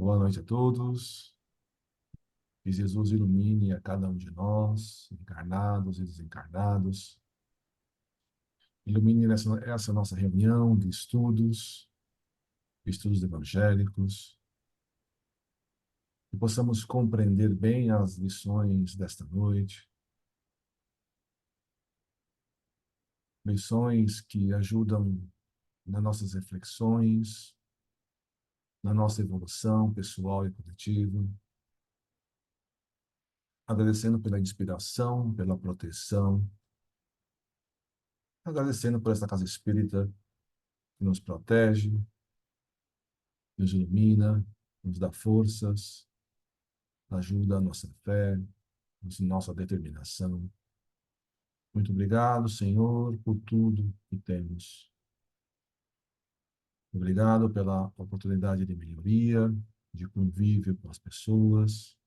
Boa noite a todos. Que Jesus ilumine a cada um de nós, encarnados e desencarnados. Ilumine essa nossa reunião de estudos evangélicos, que possamos compreender bem as lições desta noite, lições que ajudam nas nossas reflexões, na nossa evolução pessoal e coletiva, agradecendo pela inspiração, pela proteção, agradecendo por esta casa espírita que nos protege, nos ilumina, nos dá forças, ajuda a nossa fé, nossa determinação. Muito obrigado, Senhor, por tudo que temos. Obrigado pela oportunidade de melhoria, de convívio com as pessoas.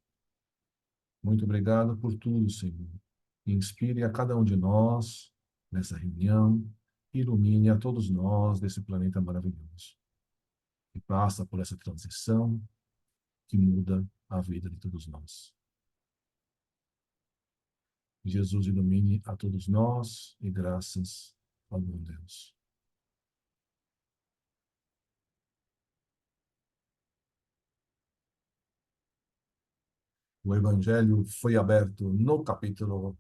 Muito obrigado por tudo, Senhor. Inspire a cada um de nós nessa reunião, ilumine a todos nós desse planeta maravilhoso, que passa por essa transição que muda a vida de todos nós. Jesus ilumine a todos nós e graças ao bom Deus. O Evangelho foi aberto no capítulo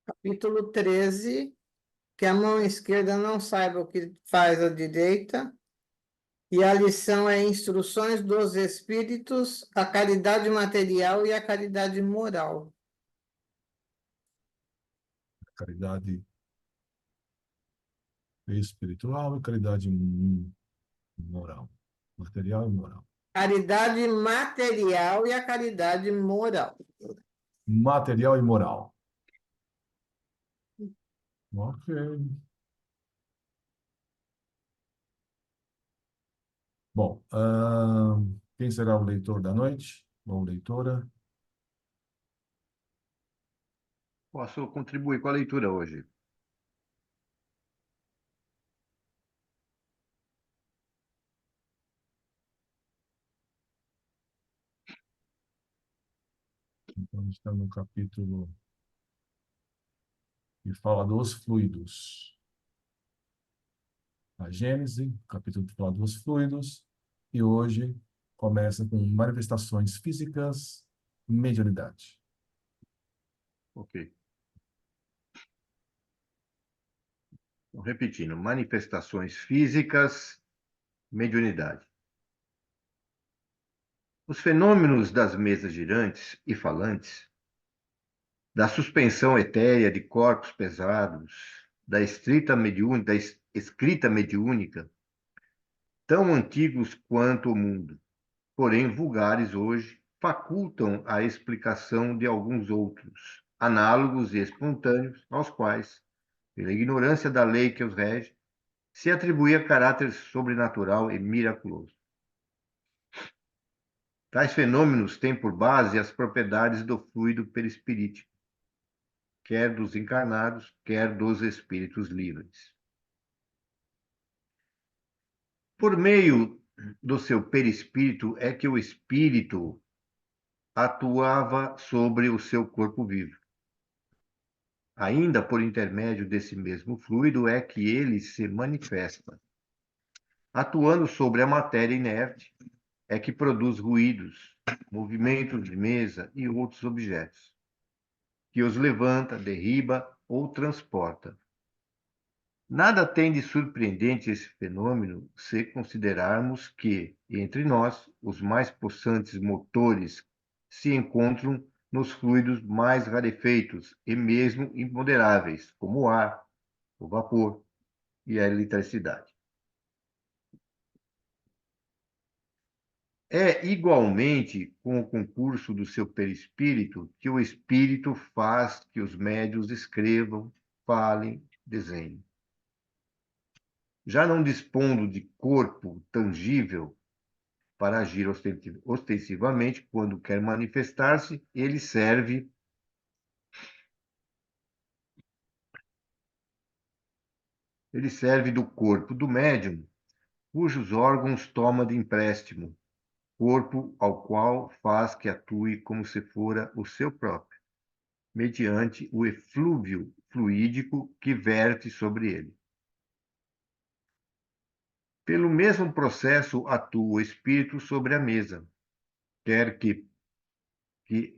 Capítulo 13, que a mão esquerda não saiba o que faz a direita, e a lição é Instruções dos Espíritos, a caridade material e a caridade moral. caridade espiritual e caridade moral, material e moral. Caridade material e a caridade moral. Material e moral. Ok. Bom, quem será o leitor da noite? Ou leitora? Posso contribuir com a leitura hoje. Então, a gente está no capítulo que fala dos fluidos. A Gênese, capítulo que fala dos fluidos, e hoje começa com manifestações físicas, mediunidade. Ok. Então, repetindo, manifestações físicas, mediunidade. Os fenômenos das mesas girantes e falantes, da suspensão etérea de corpos pesados, da escrita mediúnica, tão antigos quanto o mundo, porém vulgares hoje, facultam a explicação de alguns outros, análogos e espontâneos, aos quais, pela ignorância da lei que os rege, se atribuía caráter sobrenatural e miraculoso. Tais fenômenos têm por base as propriedades do fluido perispirítico, quer dos encarnados, quer dos espíritos livres. Por meio do seu perispírito é que o espírito atuava sobre o seu corpo vivo. Ainda por intermédio desse mesmo fluido é que ele se manifesta. Atuando sobre a matéria inerte, é que produz ruídos, movimentos de mesa e outros objetos, que os levanta, derriba ou transporta. Nada tem de surpreendente esse fenômeno se considerarmos que, entre nós, os mais possantes motores se encontram nos fluidos mais rarefeitos e mesmo imponderáveis, como o ar, o vapor e a eletricidade. É igualmente com o concurso do seu perispírito que o espírito faz que os médiuns escrevam, falem, desenhem. Já não dispondo de corpo tangível para agir ostensivamente quando quer manifestar-se, ele serve do corpo do médium cujos órgãos toma de empréstimo, corpo ao qual faz que atue como se fora o seu próprio, mediante o eflúvio fluídico que verte sobre ele. Pelo mesmo processo atua o espírito sobre a mesa, quer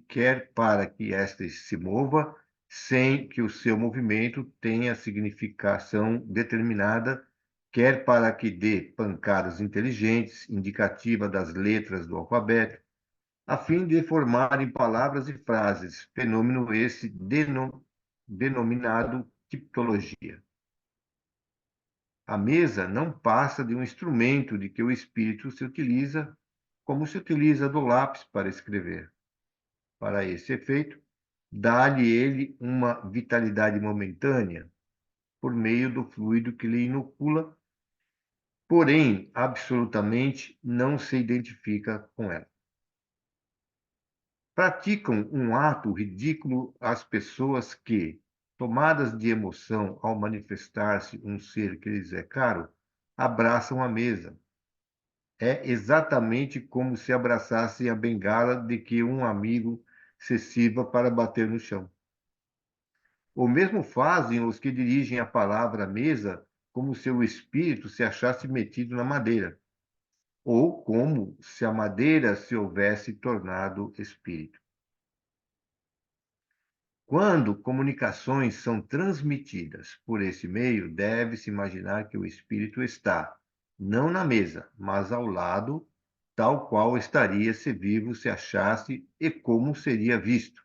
quer para que esta se mova, sem que o seu movimento tenha significação determinada, quer para que dê pancadas inteligentes, indicativa das letras do alfabeto, a fim de formarem palavras e frases, fenômeno esse denominado tipologia. A mesa não passa de um instrumento de que o espírito se utiliza, como se utiliza do lápis para escrever. Para esse efeito, dá-lhe ele uma vitalidade momentânea, por meio do fluido que lhe inocula, porém, absolutamente não se identifica com ela. Praticam um ato ridículo as pessoas que, tomadas de emoção ao manifestar-se um ser que lhes é caro, abraçam a mesa. É exatamente como se abraçassem a bengala de que um amigo se sirva para bater no chão. O mesmo fazem os que dirigem a palavra à mesa como se o espírito se achasse metido na madeira, ou como se a madeira se houvesse tornado espírito. Quando comunicações são transmitidas por esse meio, deve-se imaginar que o espírito está, não na mesa, mas ao lado, tal qual estaria se vivo se achasse e como seria visto,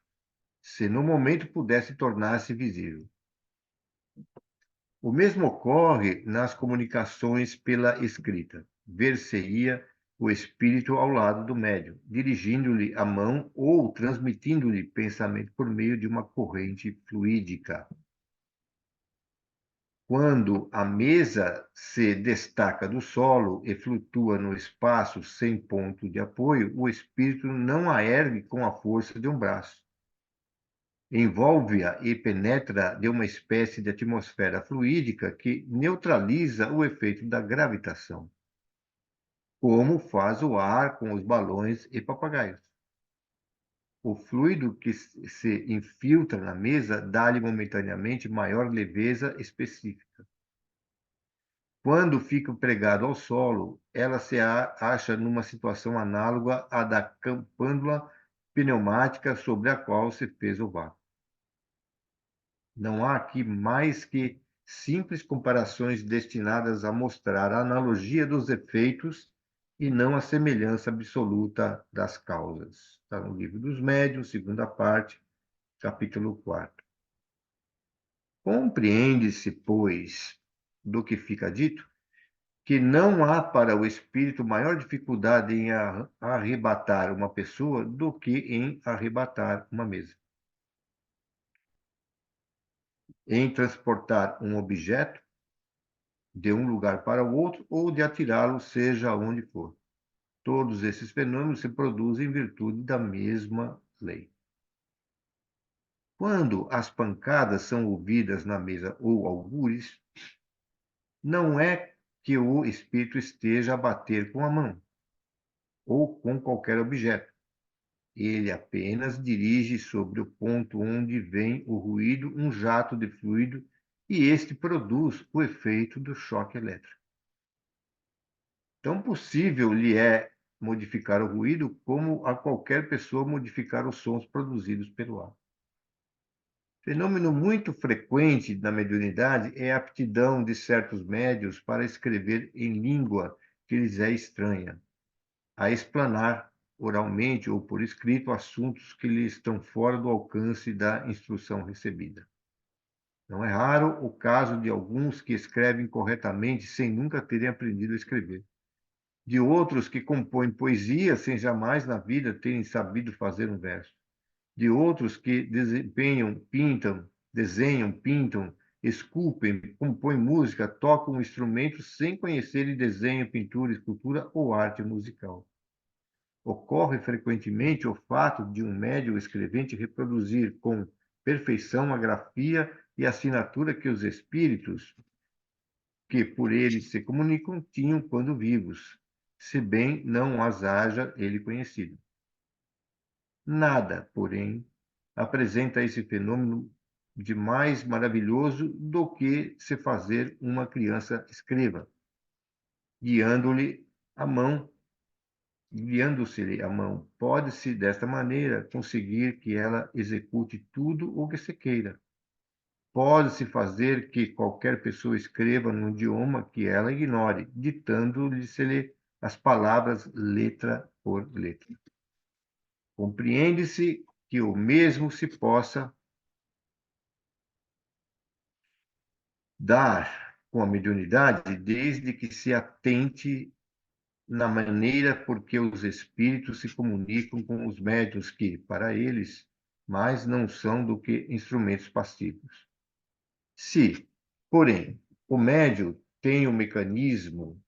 se no momento pudesse tornar-se visível. O mesmo ocorre nas comunicações pela escrita. Ver-se-ia o espírito ao lado do médium, dirigindo-lhe a mão ou transmitindo-lhe pensamento por meio de uma corrente fluídica. Quando a mesa se destaca do solo e flutua no espaço sem ponto de apoio, o espírito não a ergue com a força de um braço. Envolve-a e penetra de uma espécie de atmosfera fluídica que neutraliza o efeito da gravitação, como faz o ar com os balões e papagaios. O fluido que se infiltra na mesa dá-lhe momentaneamente maior leveza específica. Quando fica pregado ao solo, ela se acha numa situação análoga à da campânula pneumática sobre a qual se fez o vácuo. Não há aqui mais que simples comparações destinadas a mostrar a analogia dos efeitos e não a semelhança absoluta das causas. Está no Livro dos Médiuns, segunda parte, capítulo 4. Compreende-se, pois, do que fica dito, que não há para o espírito maior dificuldade em arrebatar uma pessoa do que em arrebatar uma mesa. Em transportar um objeto de um lugar para o outro ou de atirá-lo, seja onde for. Todos esses fenômenos se produzem em virtude da mesma lei. Quando as pancadas são ouvidas na mesa ou algures, não é que o espírito esteja a bater com a mão ou com qualquer objeto. Ele apenas dirige sobre o ponto onde vem o ruído um jato de fluido e este produz o efeito do choque elétrico. Tão possível lhe é modificar o ruído como a qualquer pessoa modificar os sons produzidos pelo ar. Fenômeno muito frequente na mediunidade é a aptidão de certos médiuns para escrever em língua que lhes é estranha, a explanar oralmente ou por escrito assuntos que lhes estão fora do alcance da instrução recebida. Não é raro o caso de alguns que escrevem corretamente sem nunca terem aprendido a escrever, de outros que compõem poesia sem jamais na vida terem sabido fazer um verso, de outros que desenham, pintam, esculpem, compõem música, tocam um instrumento sem conhecerem desenho, pintura, escultura ou arte musical. Ocorre frequentemente o fato de um médium escrevente reproduzir com perfeição a grafia e a assinatura que os espíritos que por ele se comunicam tinham quando vivos, se bem não as haja ele conhecido. Nada, porém, apresenta esse fenômeno de mais maravilhoso do que se fazer uma criança escreva, guiando-lhe a mão, guiando-se-lhe a mão. Pode-se, desta maneira, conseguir que ela execute tudo o que se queira. Pode-se fazer que qualquer pessoa escreva num idioma que ela ignore, ditando-lhe as palavras letra por letra. Compreende-se que o mesmo se possa dar com a mediunidade, desde que se atente na maneira por que os espíritos se comunicam com os médiuns que, para eles, mais não são do que instrumentos passivos. Se, porém, o médium tem um mecanismo,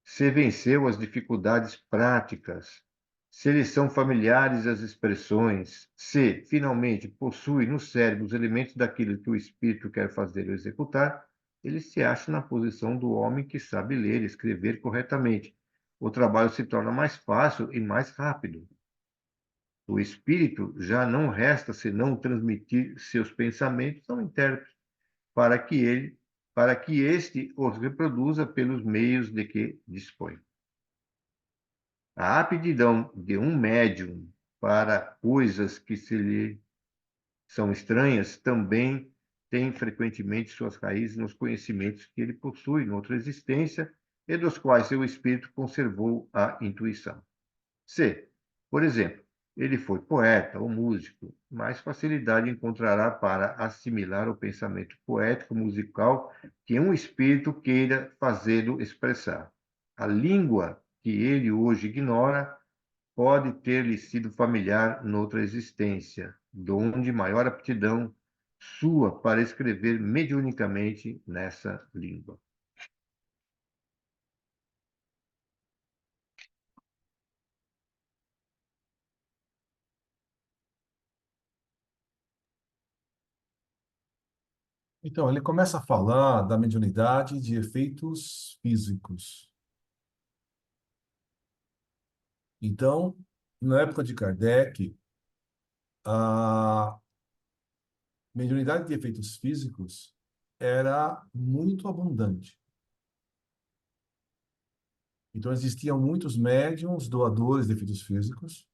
se venceu as dificuldades práticas, se lhes são familiares as expressões, se, finalmente, possui no cérebro os elementos daquilo que o espírito quer fazer ou executar, ele se acha na posição do homem que sabe ler e escrever corretamente. O trabalho se torna mais fácil e mais rápido. O espírito já não resta senão transmitir seus pensamentos ao intérprete, para que este os reproduza pelos meios de que dispõe. A aptidão de um médium para coisas que se lhe são estranhas também tem frequentemente suas raízes nos conhecimentos que ele possui noutra existência e dos quais seu espírito conservou a intuição. Se, por exemplo, ele foi poeta ou músico, mais facilidade encontrará para assimilar o pensamento poético musical que um espírito queira fazê-lo expressar. A língua que ele hoje ignora pode ter-lhe sido familiar noutra existência, donde maior aptidão sua para escrever mediunicamente nessa língua. Então, ele começa a falar da mediunidade de efeitos físicos. Então, na época de Kardec, a mediunidade de efeitos físicos era muito abundante. Então, existiam muitos médiums doadores de efeitos físicos,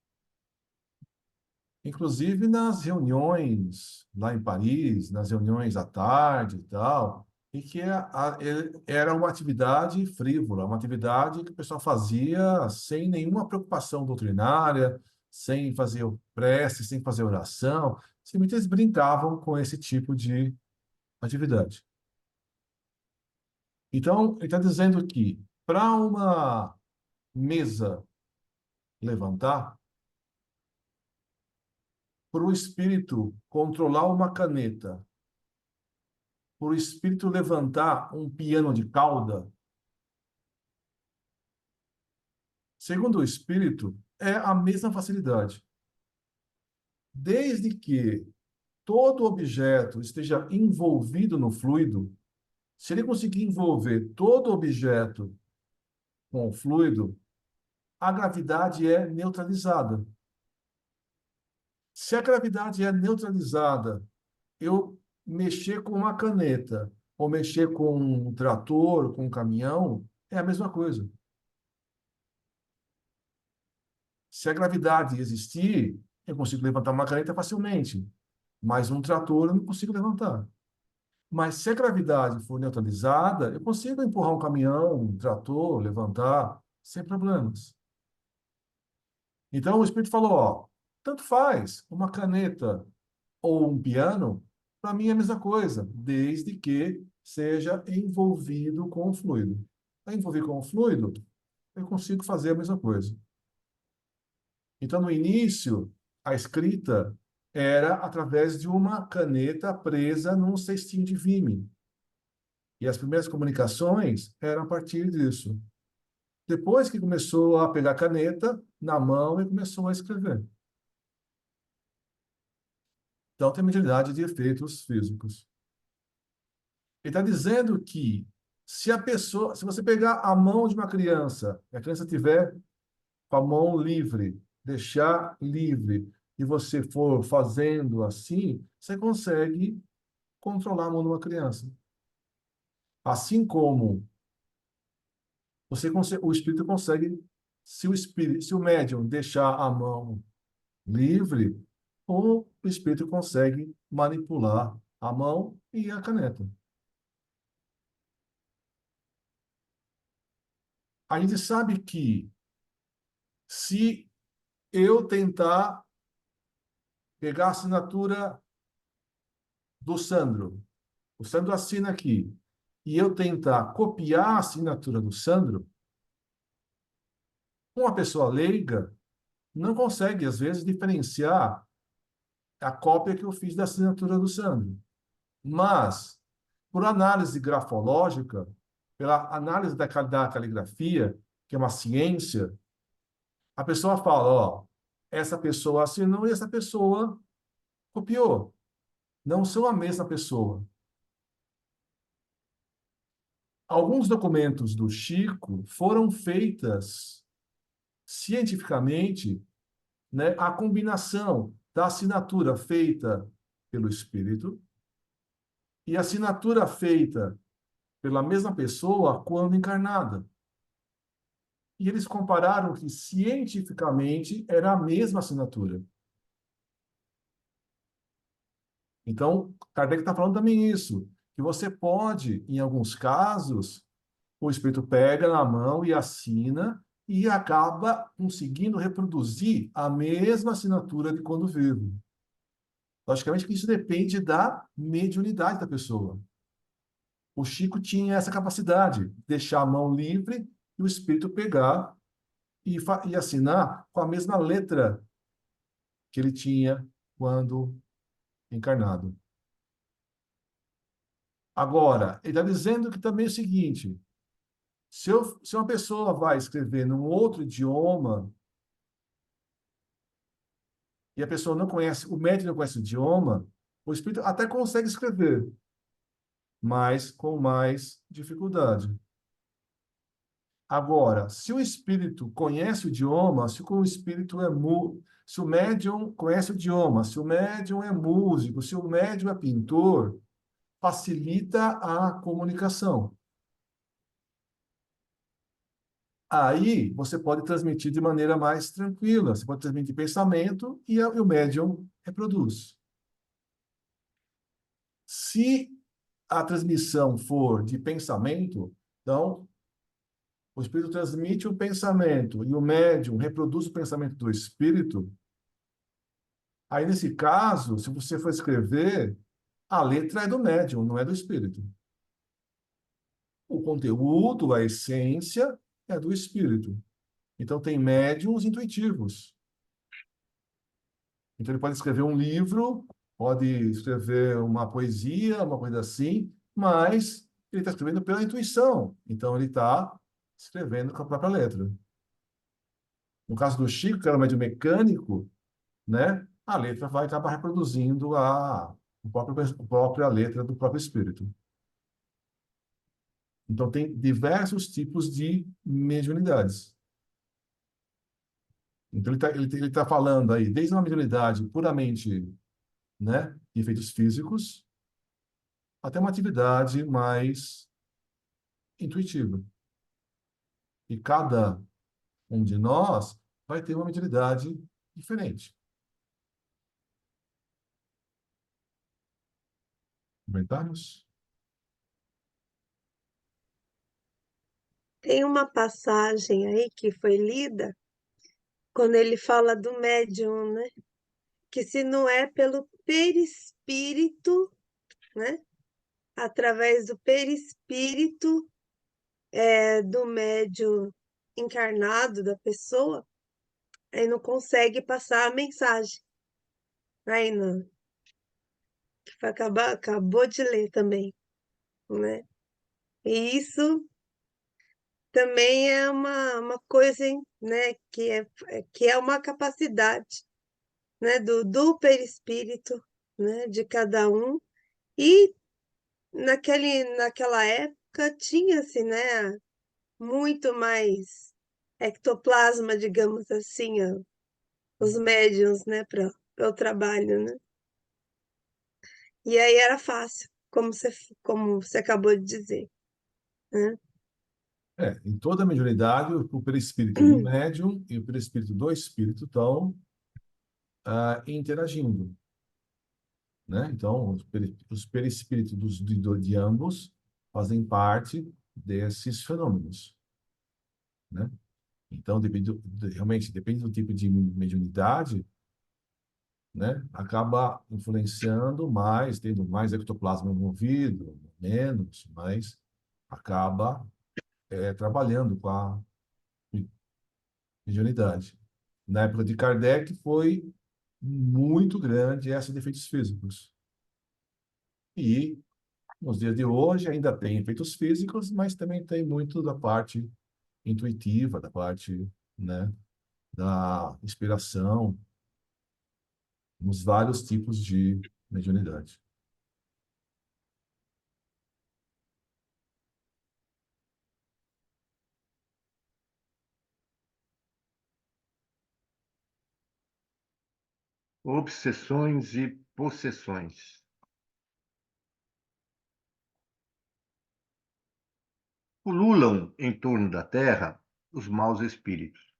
inclusive nas reuniões lá em Paris, nas reuniões à tarde e tal, e que era uma atividade frívola, uma atividade que o pessoal fazia sem nenhuma preocupação doutrinária, sem fazer prece, sem fazer oração, simplesmente eles brincavam com esse tipo de atividade. Então, ele está dizendo que para uma mesa levantar, para o espírito controlar uma caneta, para o espírito levantar um piano de cauda, segundo o espírito, é a mesma facilidade. Desde que todo objeto esteja envolvido no fluido, se ele conseguir envolver todo objeto com o fluido, a gravidade é neutralizada. Se a gravidade é neutralizada, eu mexer com uma caneta ou mexer com um trator, com um caminhão, é a mesma coisa. Se a gravidade existir, eu consigo levantar uma caneta facilmente, mas um trator eu não consigo levantar. Mas se a gravidade for neutralizada, eu consigo empurrar um caminhão, um trator, levantar, sem problemas. Então o Espírito falou, ó, tanto faz, uma caneta ou um piano, para mim é a mesma coisa, desde que seja envolvido com o fluido. Para envolver com o fluido, eu consigo fazer a mesma coisa. Então, no início, a escrita era através de uma caneta presa num cestinho de vime. E as primeiras comunicações eram a partir disso. Depois que começou a pegar a caneta na mão e começou a escrever. Então, tem mediunidade de efeitos físicos. Ele está dizendo que Se você pegar a mão de uma criança, e a criança tiver com a mão livre, deixar livre, e você for fazendo assim, você consegue controlar a mão de uma criança. Assim como o espírito consegue, se o médium deixar a mão livre, o espírito consegue manipular a mão e a caneta. A gente sabe que se eu tentar pegar a assinatura do Sandro, o Sandro assina aqui, e eu tentar copiar a assinatura do Sandro, uma pessoa leiga não consegue, às vezes, diferenciar a cópia que eu fiz da assinatura do Sandro. Mas, por análise grafológica, pela análise da caligrafia, que é uma ciência, a pessoa fala, ó, essa pessoa assinou e essa pessoa copiou. Não são a mesma pessoa. Alguns documentos do Chico foram feitas cientificamente, né, a combinação da assinatura feita pelo espírito e a assinatura feita pela mesma pessoa quando encarnada. E eles compararam que cientificamente era a mesma assinatura. Então, Kardec está falando também isso, que você pode, em alguns casos, o espírito pega na mão e assina e acaba conseguindo reproduzir a mesma assinatura de quando vivo. Logicamente que isso depende da mediunidade da pessoa. O Chico tinha essa capacidade, de deixar a mão livre e o espírito pegar e assinar com a mesma letra que ele tinha quando encarnado. Agora, ele está dizendo que também é o seguinte: se uma pessoa vai escrever num outro idioma e a pessoa não conhece, o médium não conhece o idioma, o espírito até consegue escrever, mas com mais dificuldade. Agora, se o espírito conhece o idioma, se o espírito é se o médium conhece o idioma, se o médium é músico, se o médium é pintor, facilita a comunicação. Aí você pode transmitir de maneira mais tranquila, você pode transmitir pensamento e o médium reproduz. Se a transmissão for de pensamento, então o espírito transmite o pensamento e o médium reproduz o pensamento do espírito. Aí, nesse caso, se você for escrever, a letra é do médium, não é do espírito. O conteúdo, a essência, é do espírito. Então, tem médiums intuitivos. Então, ele pode escrever um livro, pode escrever uma poesia, uma coisa assim, mas ele está escrevendo pela intuição. Então, ele está escrevendo com a própria letra. No caso do Chico, que era um médium mecânico, né, a letra vai acabar reproduzindo a própria letra do próprio espírito. Então, tem diversos tipos de mediunidades. Então, ele tá falando aí, desde uma mediunidade puramente, né, de efeitos físicos, até uma atividade mais intuitiva. E cada um de nós vai ter uma mediunidade diferente. Comentários? Tem uma passagem aí que foi lida, quando ele fala do médium, né? Que se não é pelo perispírito, né? Através do perispírito do médium encarnado da pessoa, aí não consegue passar a mensagem. Aí não, que acabou de ler também, né? E isso também é uma coisa, né, que é uma capacidade, né, do perispírito, né, de cada um. E naquela época, época tinha-se, né, muito mais ectoplasma, digamos assim, ó, os médiums, né, para o trabalho, né? E aí era fácil, como você acabou de dizer, né? Em toda a mediunidade, o perispírito do médium e o perispírito do espírito estão interagindo, né? Então, os perispíritos de ambos fazem parte desses fenômenos, né? Então, realmente, depende do tipo de mediunidade, né? Acaba influenciando mais, tendo mais ectoplasma envolvido, menos, mas acaba trabalhando com a mediunidade. Na época de Kardec foi muito grande essa de efeitos físicos. E nos dias de hoje ainda tem efeitos físicos, mas também tem muito da parte intuitiva, da parte, né, da inspiração, nos vários tipos de mediunidade. Obsessões e possessões. Pululam em torno da terra os maus espíritos,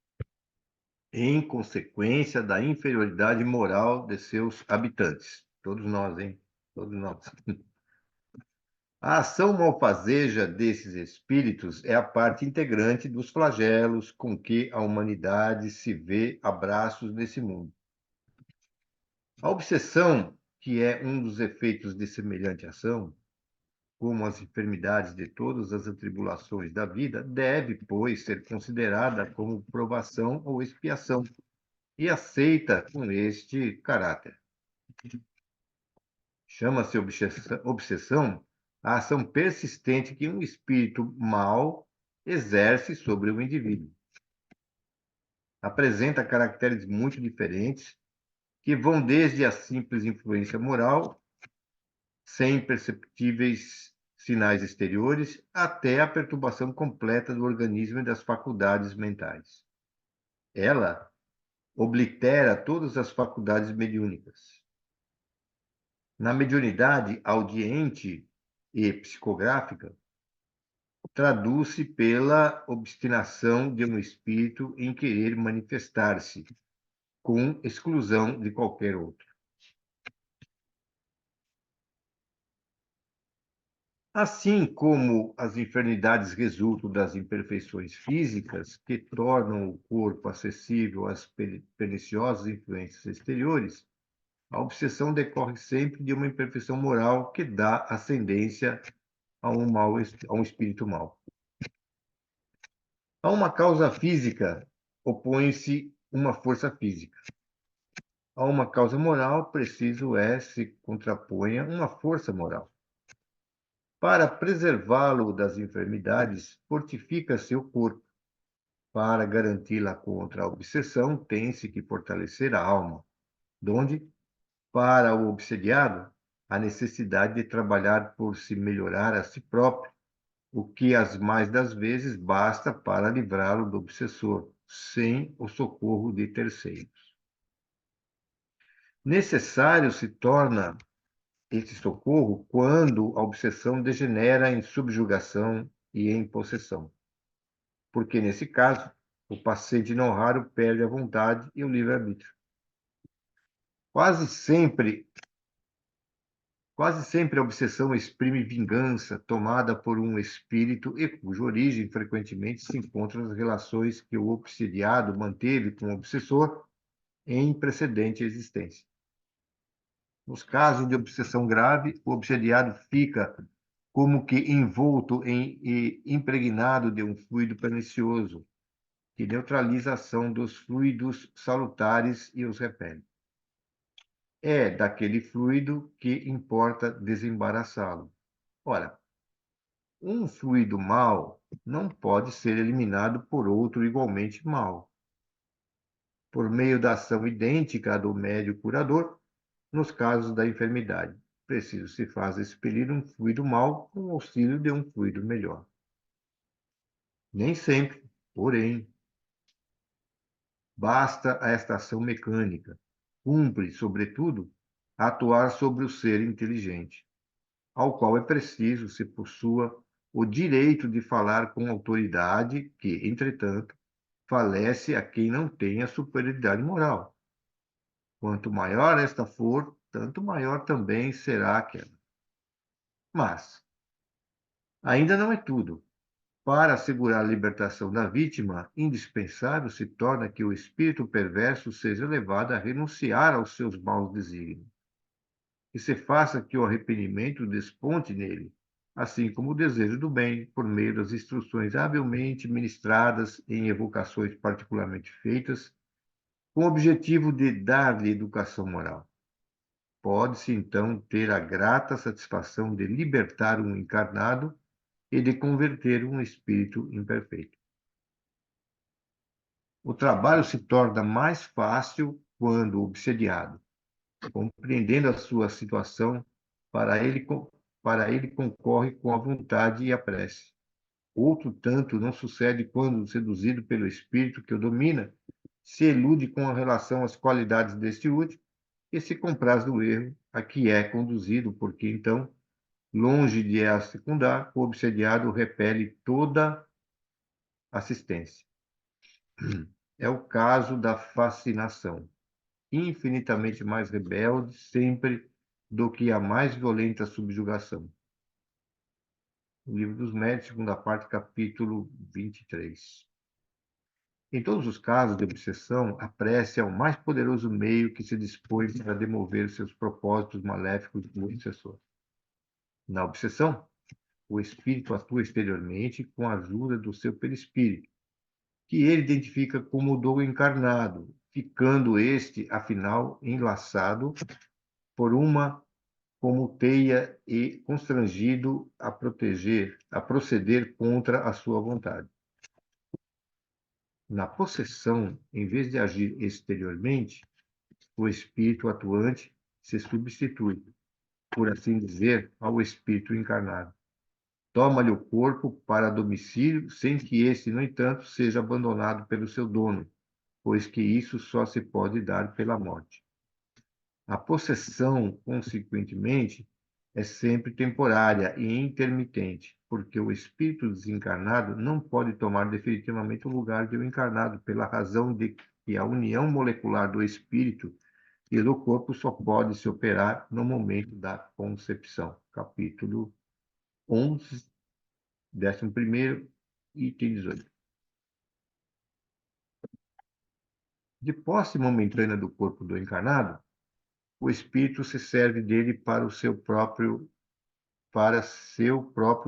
em consequência da inferioridade moral de seus habitantes. Todos nós, hein? Todos nós. A ação malfazeja desses espíritos é a parte integrante dos flagelos com que a humanidade se vê a braços nesse mundo. A obsessão, que é um dos efeitos de semelhante ação, como as enfermidades de todas as atribulações da vida, deve, pois, ser considerada como provação ou expiação e aceita com este caráter. Chama-se obsessão a ação persistente que um espírito mau exerce sobre o indivíduo. Apresenta caracteres muito diferentes, que vão desde a simples influência moral, sem perceptíveis sinais exteriores, até a perturbação completa do organismo e das faculdades mentais. Ela oblitera todas as faculdades mediúnicas. Na mediunidade audiente e psicográfica, traduz-se pela obstinação de um espírito em querer manifestar-se, com exclusão de qualquer outro. Assim como as enfermidades resultam das imperfeições físicas que tornam o corpo acessível às perniciosas influências exteriores, a obsessão decorre sempre de uma imperfeição moral que dá ascendência a um espírito mau. A uma causa física opõe-se uma força física. A uma causa moral, preciso se contraponha uma força moral. Para preservá-lo das enfermidades, fortifica-se o corpo. Para garanti-la contra a obsessão, tem-se que fortalecer a alma, donde, para o obsediado, a necessidade de trabalhar por se melhorar a si próprio, o que as mais das vezes basta para livrá-lo do obsessor, sem o socorro de terceiros. Necessário se torna esse socorro quando a obsessão degenera em subjugação e em possessão. Porque, nesse caso, o paciente não raro perde a vontade e o livre-arbítrio. Quase sempre a obsessão exprime vingança tomada por um espírito e cuja origem frequentemente se encontra nas relações que o obsediado manteve com o obsessor em precedente existência. Nos casos de obsessão grave, o obsediado fica como que envolto e impregnado de um fluido pernicioso, que neutraliza a ação dos fluidos salutares e os repele. É daquele fluido que importa desembaraçá-lo. Ora, um fluido mau não pode ser eliminado por outro igualmente mau, por meio da ação idêntica à do médio curador, nos casos da enfermidade. preciso se faz expelir um fluido mau com o auxílio de um fluido melhor. Nem sempre, porém, basta esta ação mecânica. Cumpre, sobretudo, atuar sobre o ser inteligente, ao qual é preciso se possua o direito de falar com autoridade que, entretanto, falece a quem não tenha superioridade moral. Quanto maior esta for, tanto maior também será aquela. Mas ainda não é tudo. Para assegurar a libertação da vítima, indispensável se torna que o espírito perverso seja levado a renunciar aos seus maus desígnios, e se faça que o arrependimento desponte nele, assim como o desejo do bem, por meio das instruções habilmente ministradas em evocações particularmente feitas, com o objetivo de dar-lhe educação moral. Pode-se, então, ter a grata satisfação de libertar um encarnado e de converter um espírito imperfeito. O trabalho se torna mais fácil quando obsediado, compreendendo a sua situação, para ele concorre com a vontade e a prece. Outro tanto não sucede quando, seduzido pelo espírito que o domina, se ilude com relação às qualidades deste último e se compraz do erro a que é conduzido, porque então, longe de a secundar, o obsediado repele toda assistência. É o caso da fascinação, infinitamente mais rebelde sempre do que a mais violenta subjugação. O Livro dos Médiuns, segunda parte, capítulo 23. Em todos os casos de obsessão, a prece é o mais poderoso meio que se dispõe para demover seus propósitos maléficos do obsessor. Na obsessão, o espírito atua exteriormente com a ajuda do seu perispírito, que ele identifica como o do encarnado, ficando este, afinal, enlaçado por uma como teia e constrangido a proceder contra a sua vontade. Na possessão, em vez de agir exteriormente, o espírito atuante se substitui, por assim dizer, ao espírito encarnado. Toma-lhe o corpo para domicílio, sem que este, no entanto, seja abandonado pelo seu dono, pois que isso só se pode dar pela morte. A possessão, consequentemente, é sempre temporária e intermitente, porque o espírito desencarnado não pode tomar definitivamente o lugar de um encarnado, pela razão de que a união molecular do espírito e do corpo só pode se operar no momento da concepção. Capítulo 11, 11º, item 18. De posse momentânea do corpo do encarnado, o espírito se serve dele para seu próprio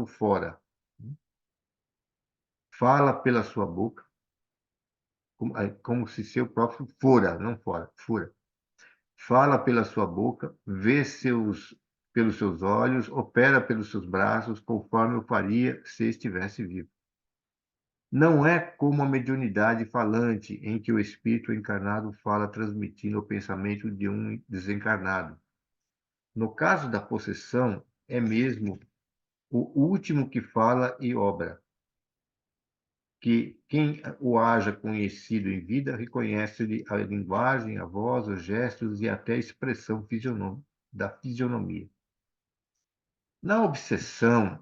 fora. Fala pela sua boca, como se seu próprio fora, não fora, fora. Fala pela sua boca, vê pelos seus olhos, opera pelos seus braços, conforme o faria se estivesse vivo. Não é como a mediunidade falante, em que o espírito encarnado fala transmitindo o pensamento de um desencarnado. No caso da possessão, é mesmo o último que fala e obra, que quem o haja conhecido em vida reconhece-lhe a linguagem, a voz, os gestos e até a expressão da fisionomia. Na obsessão,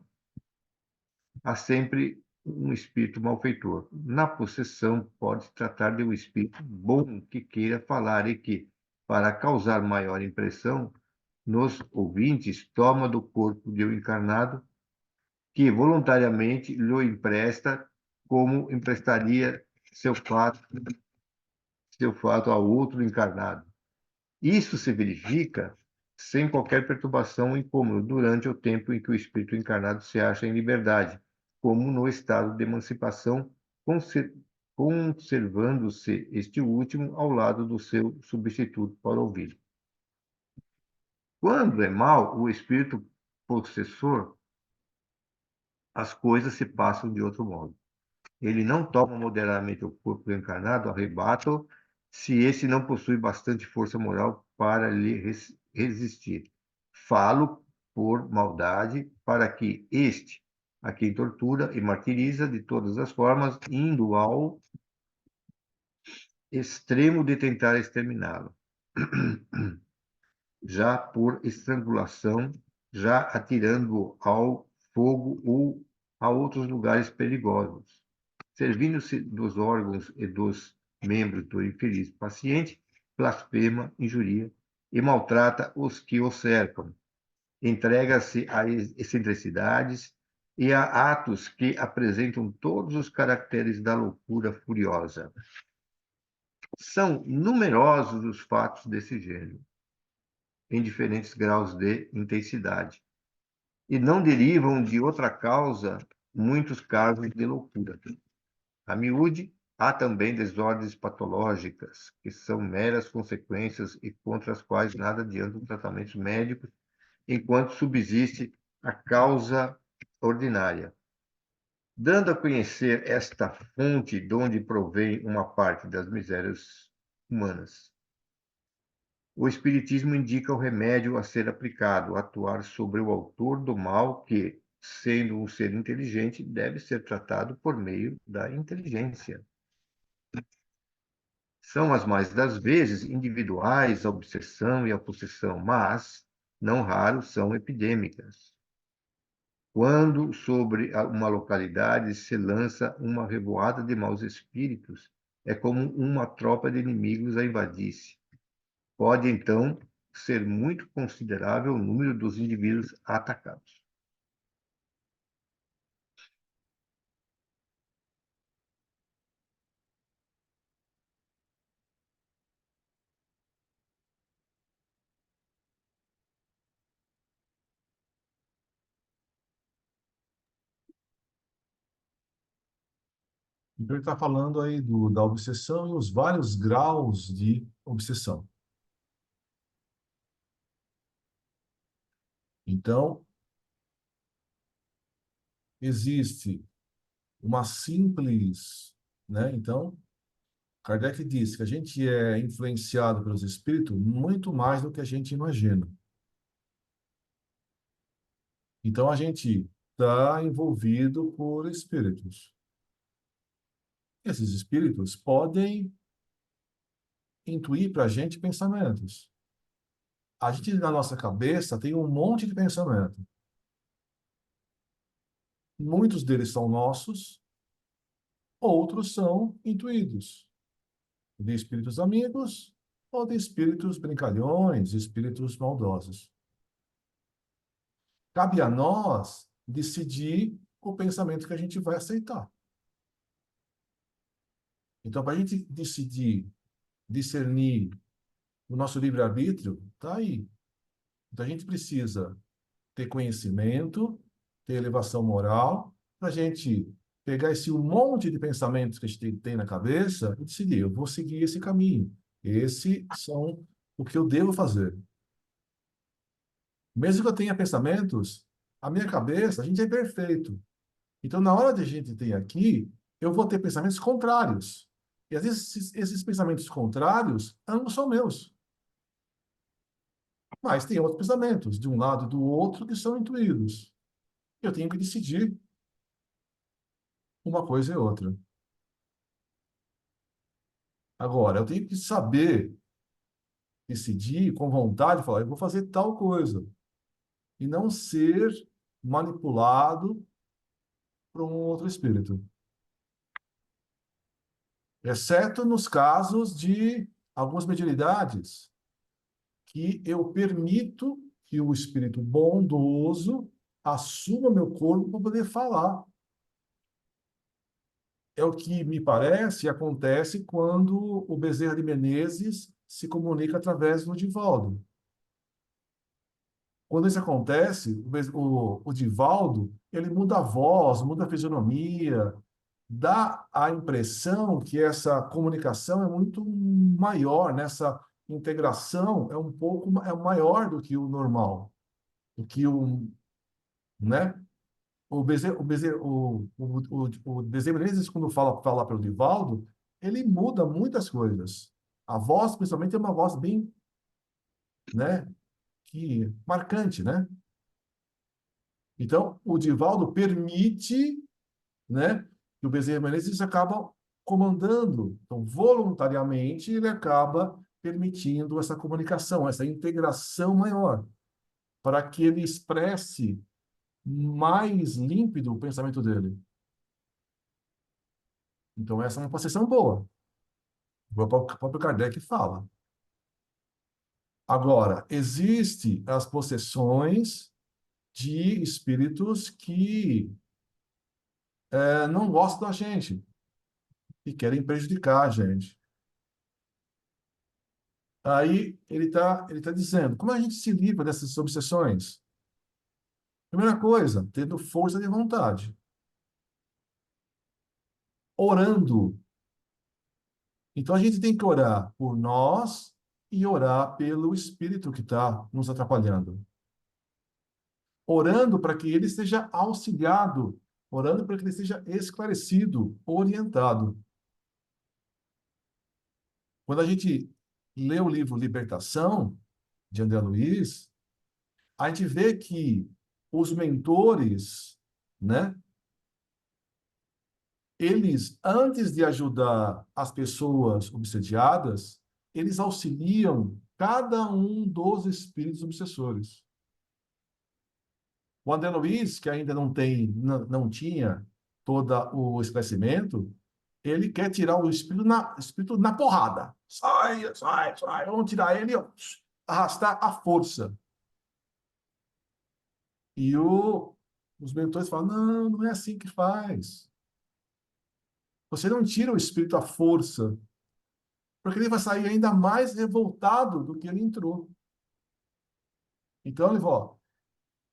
há sempre um espírito malfeitor. Na possessão, pode-se tratar de um espírito bom que queira falar e que, para causar maior impressão nos ouvintes, toma do corpo de um encarnado que voluntariamente lhe empresta, como emprestaria seu fato a outro encarnado. Isso se verifica sem qualquer perturbação ou incômodo durante o tempo em que o espírito encarnado se acha em liberdade, como no estado de emancipação, conservando-se este último ao lado do seu substituto para ouvir. Quando é mal, o espírito possessor, as coisas se passam de outro modo. Ele não toma moderadamente o corpo encarnado, arrebata-o, se esse não possui bastante força moral para lhe resistir. falo por maldade, para que este, a quem tortura e martiriza de todas as formas, indo ao extremo de tentar exterminá-lo, já por estrangulação, já atirando-o ao fogo ou a outros lugares perigosos, servindo-se dos órgãos e dos membros do infeliz paciente, blasfema, injuria e maltrata os que o cercam, entrega-se a excentricidades e a atos que apresentam todos os caracteres da loucura furiosa. São numerosos os fatos desse gênero, em diferentes graus de intensidade, e não derivam de outra causa muitos casos de loucura. A miúde, há também desordens patológicas, que são meras consequências e contra as quais nada adiantam tratamentos médicos, enquanto subsiste a causa ordinária. Dando a conhecer esta fonte de onde provém uma parte das misérias humanas, o Espiritismo indica o remédio a ser aplicado, atuar sobre o autor do mal que, sendo um ser inteligente, deve ser tratado por meio da inteligência. São as mais das vezes individuais a obsessão e a possessão, mas, não raro, são epidêmicas. Quando sobre uma localidade se lança uma revoada de maus espíritos, é como uma tropa de inimigos a invadir-se. Pode, então, ser muito considerável o número dos indivíduos atacados. Então, ele está falando aí da obsessão e os vários graus de obsessão. Então, existe uma simples, né? Então, Kardec diz que a gente é influenciado pelos espíritos muito mais do que a gente imagina. Então, a gente está envolvido por espíritos. Esses espíritos podem intuir para a gente pensamentos. A gente, na nossa cabeça, tem um monte de pensamento. Muitos deles são nossos, outros são intuídos, de espíritos amigos ou de espíritos brincalhões, espíritos maldosos. Cabe a nós decidir o pensamento que a gente vai aceitar. Então, para a gente decidir, discernir o nosso livre-arbítrio, está aí. Então, a gente precisa ter conhecimento, ter elevação moral, para a gente pegar esse monte de pensamentos que a gente tem na cabeça e decidir, eu vou seguir esse caminho. Esses são o que eu devo fazer. Mesmo que eu tenha pensamentos, a minha cabeça, a gente é perfeito. Então, na hora de a gente ter aqui, eu vou ter pensamentos contrários. E às vezes esses pensamentos contrários ambos são meus. Mas tem outros pensamentos, de um lado e do outro, que são intuídos. Eu tenho que decidir uma coisa e outra. Agora, eu tenho que saber decidir com vontade, falar, eu vou fazer tal coisa. E não ser manipulado por um outro espírito. Exceto nos casos de algumas mediunidades que eu permito que o espírito bondoso assuma meu corpo para poder falar. É o que me parece acontece quando o Bezerra de Menezes se comunica através do Divaldo. Quando isso acontece, o Divaldo, ele muda a voz, muda a fisionomia, dá a impressão que essa comunicação é muito maior, nessa integração é maior do que o normal, do que né? O Bezerra Menezes, quando fala para o Divaldo, ele muda muitas coisas. A voz, principalmente, é uma voz bem, né, que marcante, né? Então, o Divaldo permite, né, que o Bezerra Menezes acaba comandando. Então, voluntariamente, ele acaba permitindo essa comunicação, essa integração maior, para que ele expresse mais límpido o pensamento dele. Então, essa é uma possessão boa. O próprio Kardec fala. Agora, existem as possessões de espíritos que não gostam da gente e querem prejudicar a gente. Aí ele tá dizendo, como a gente se livra dessas obsessões? Primeira coisa, tendo força de vontade. Orando. Então a gente tem que orar por nós e orar pelo espírito que está nos atrapalhando. Orando para que ele seja auxiliado, orando para que ele seja esclarecido, orientado. Quando a gente lê o livro Libertação, de André Luiz, a gente vê que os mentores, né, eles, antes de ajudar as pessoas obsediadas, eles auxiliam cada um dos espíritos obsessores. O André Luiz, que ainda não tinha todo o esclarecimento, ele quer tirar o espírito na porrada. Sai, sai, sai. Vamos tirar ele, arrastar à força. E os mentores falam, não, não é assim que faz. Você não tira o espírito à força, porque ele vai sair ainda mais revoltado do que ele entrou. Então,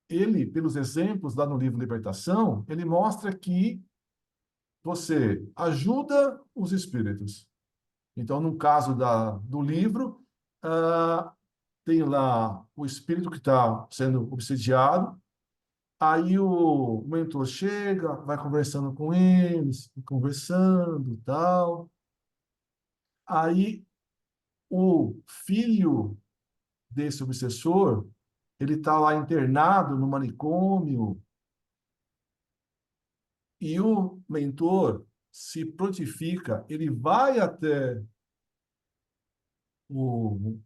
ele, pelos exemplos lá no livro Libertação, ele mostra que você ajuda os espíritos. Então, no caso do livro, tem lá o espírito que está sendo obsediado, aí o mentor chega, vai conversando com eles, conversando e tal. Aí o filho desse obsessor, ele está lá internado no manicômio, e o mentor se prontifica, ele vai até o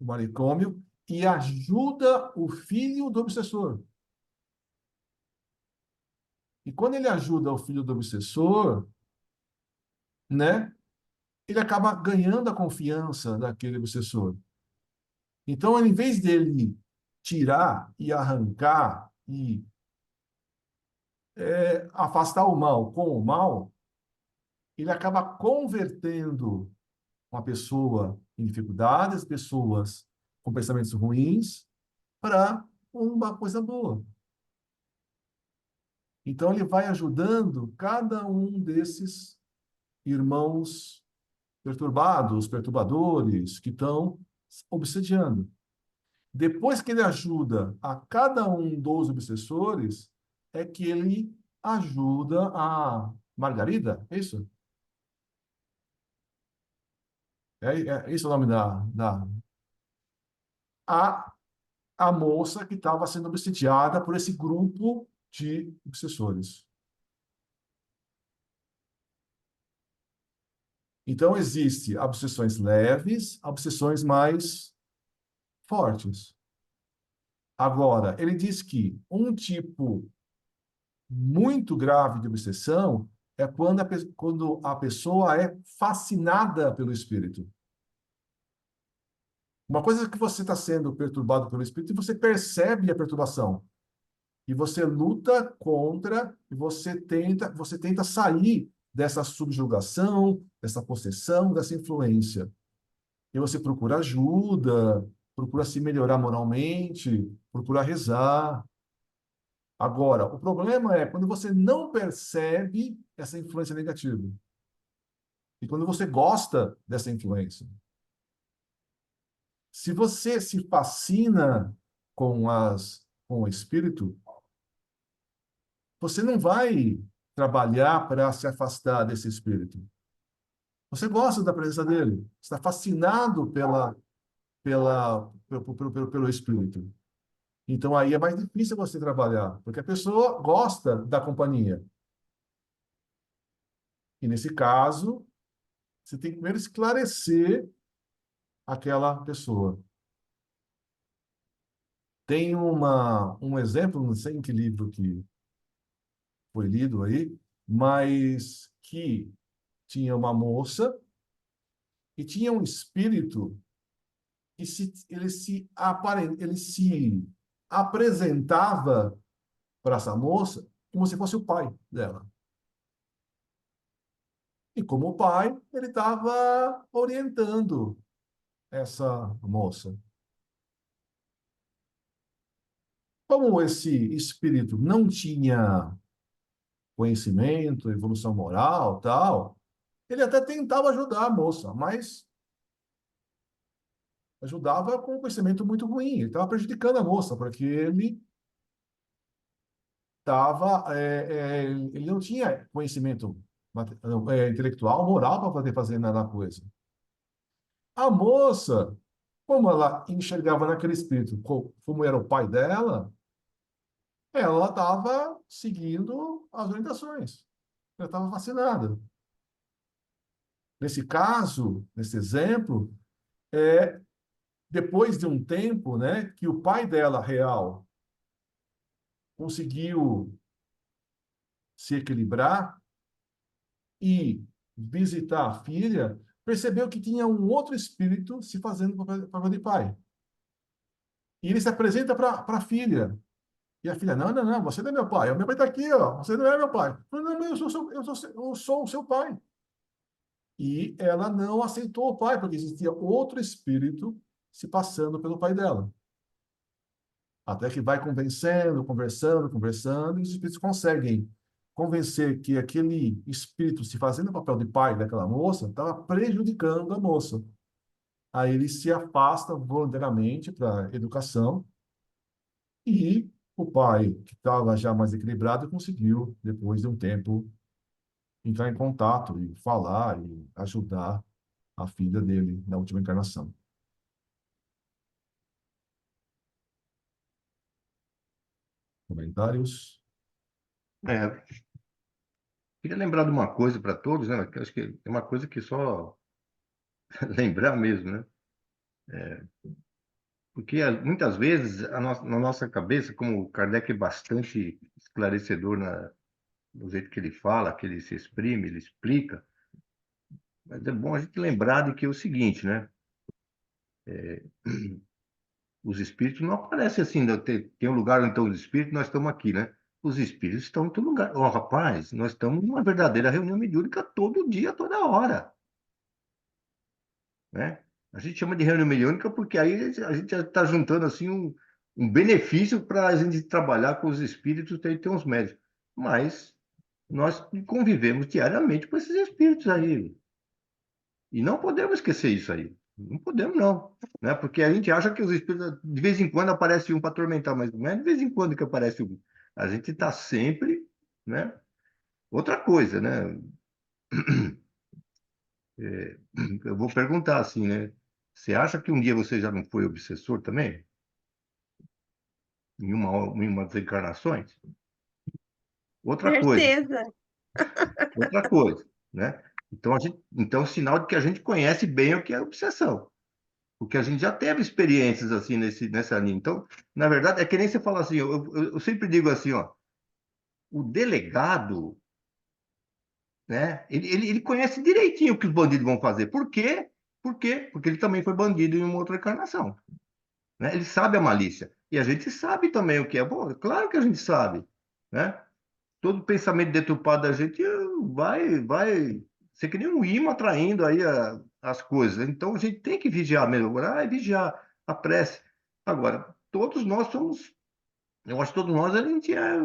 manicômio e ajuda o filho do obsessor. E quando ele ajuda o filho do obsessor, né, ele acaba ganhando a confiança daquele obsessor. Então, em vez dele tirar e arrancar e afastar o mal com o mal, ele acaba convertendo uma pessoa em dificuldades, pessoas com pensamentos ruins, para uma coisa boa. Então, ele vai ajudando cada um desses irmãos perturbados, perturbadores, que estão obsediando. Depois que ele ajuda a cada um dos obsessores, é que ele ajuda a Margarida, é isso? É esse o nome a, a moça que estava sendo obsediada por esse grupo de obsessores. Então, existe obsessões leves, obsessões mais fortes. Agora, ele diz que um tipo muito grave de obsessão é quando a pessoa é fascinada pelo espírito. Uma coisa é que você está sendo perturbado pelo espírito e você percebe a perturbação. E você luta contra, e você tenta sair dessa subjugação, dessa possessão, dessa influência. E você procura ajuda, procura se melhorar moralmente, procura rezar. Agora, o problema é quando você não percebe essa influência negativa. E quando você gosta dessa influência. Se você se fascina com o espírito, você não vai trabalhar para se afastar desse espírito. Você gosta da presença dele, está fascinado pelo espírito. Então aí é mais difícil você trabalhar, porque a pessoa gosta da companhia. E nesse caso, você tem que primeiro esclarecer aquela pessoa. Tem um exemplo, não sei em que livro que foi lido aí, mas que tinha uma moça e tinha um espírito que ele se apresentava para essa moça como se fosse o pai dela. E como pai, ele estava orientando essa moça. Como esse espírito não tinha conhecimento, evolução moral, tal, ele até tentava ajudar a moça, mas ajudava com um conhecimento muito ruim. Ele estava prejudicando a moça, porque ele não tinha conhecimento intelectual, moral para poder fazer nada da coisa. A moça, como ela enxergava naquele espírito como era o pai dela, ela estava seguindo as orientações. Ela estava vacinada. Nesse caso, nesse exemplo, depois de um tempo, né, que o pai dela real conseguiu se equilibrar e visitar a filha, percebeu que tinha um outro espírito se fazendo papel de pai. E ele se apresenta para a filha. E a filha, não, não, não, você não é meu pai. O meu pai está aqui, ó. Você não é meu pai. Não, não, eu sou o seu pai. E ela não aceitou o pai, porque existia outro espírito se passando pelo pai dela. Até que vai convencendo, conversando, conversando, e os espíritos conseguem convencer que aquele espírito se fazendo o papel de pai daquela moça estava prejudicando a moça. Aí ele se afasta voluntariamente para a educação e o pai, que estava já mais equilibrado, conseguiu, depois de um tempo, entrar em contato e falar e ajudar a filha dele na última encarnação. Comentários? É, queria lembrar de uma coisa para todos, né? Que eu acho que é uma coisa que só lembrar mesmo, né? Porque muitas vezes na nossa cabeça, como o Kardec é bastante esclarecedor no jeito que ele fala, que ele se exprime, ele explica, mas é bom a gente lembrar de que é o seguinte, né? Os espíritos não aparecem assim, né? Tem um lugar onde estão os espíritos, nós estamos aqui, né? Os espíritos estão em todo lugar. Ó, rapaz, nós estamos numa verdadeira reunião mediúnica todo dia, toda hora, né? A gente chama de reunião mediúnica porque aí a gente já está juntando assim um benefício para a gente trabalhar com os espíritos e ter uns médicos. Mas nós convivemos diariamente com esses espíritos aí. E não podemos esquecer isso aí. Não podemos, não. Né? Porque a gente acha que os espíritos, de vez em quando, aparece um para atormentar, mas não é de vez em quando que aparece um. A gente está sempre, né? Outra coisa, né? Eu vou perguntar assim, né? Você acha que um dia você já não foi obsessor também? Em uma das encarnações? Outra coisa, Certeza. outra coisa, né? Então, sinal de que a gente conhece bem o que é obsessão. Porque a gente já teve experiências assim nessa linha. Então, na verdade, é que nem você fala assim, eu sempre digo assim, ó, o delegado, né, ele conhece direitinho o que os bandidos vão fazer. Por quê? Por quê? Porque ele também foi bandido em uma outra encarnação. Né? Ele sabe a malícia. E a gente sabe também o que é. Bom, claro que a gente sabe. Né? Todo pensamento deturpado da gente vai ser que nem um imã atraindo aí as coisas. Então a gente tem que vigiar, melhorar e vigiar a prece. Agora, todos nós somos, eu acho que todos nós a gente é,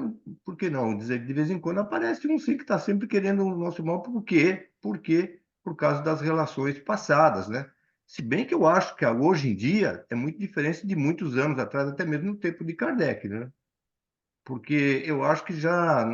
por que não? Dizer que de vez em quando aparece um sim que está sempre querendo o nosso mal, por quê? Por quê? Por causa das relações passadas, né? Se bem que eu acho que hoje em dia é muito diferente de muitos anos atrás, até mesmo no tempo de Kardec, né? Porque eu acho que já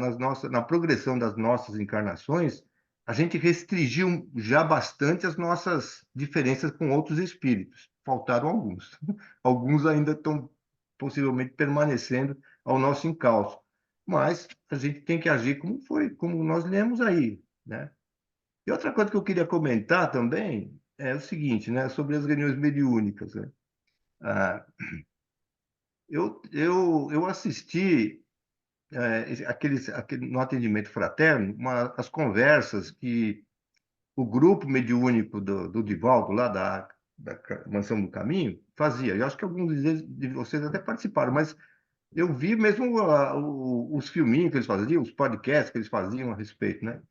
na progressão das nossas encarnações, a gente restringiu já bastante as nossas diferenças com outros espíritos. Faltaram alguns. Alguns ainda estão possivelmente permanecendo ao nosso encalço. Mas a gente tem que agir como foi, como nós lemos aí, né? E outra coisa que eu queria comentar também é o seguinte, né, sobre as reuniões mediúnicas, né? Ah, eu assisti no atendimento fraterno, as conversas que o grupo mediúnico do Divaldo, lá da Mansão do Caminho, fazia. Eu acho que alguns de vocês até participaram, mas eu vi mesmo os filminhos que eles faziam, os podcasts que eles faziam a respeito, né?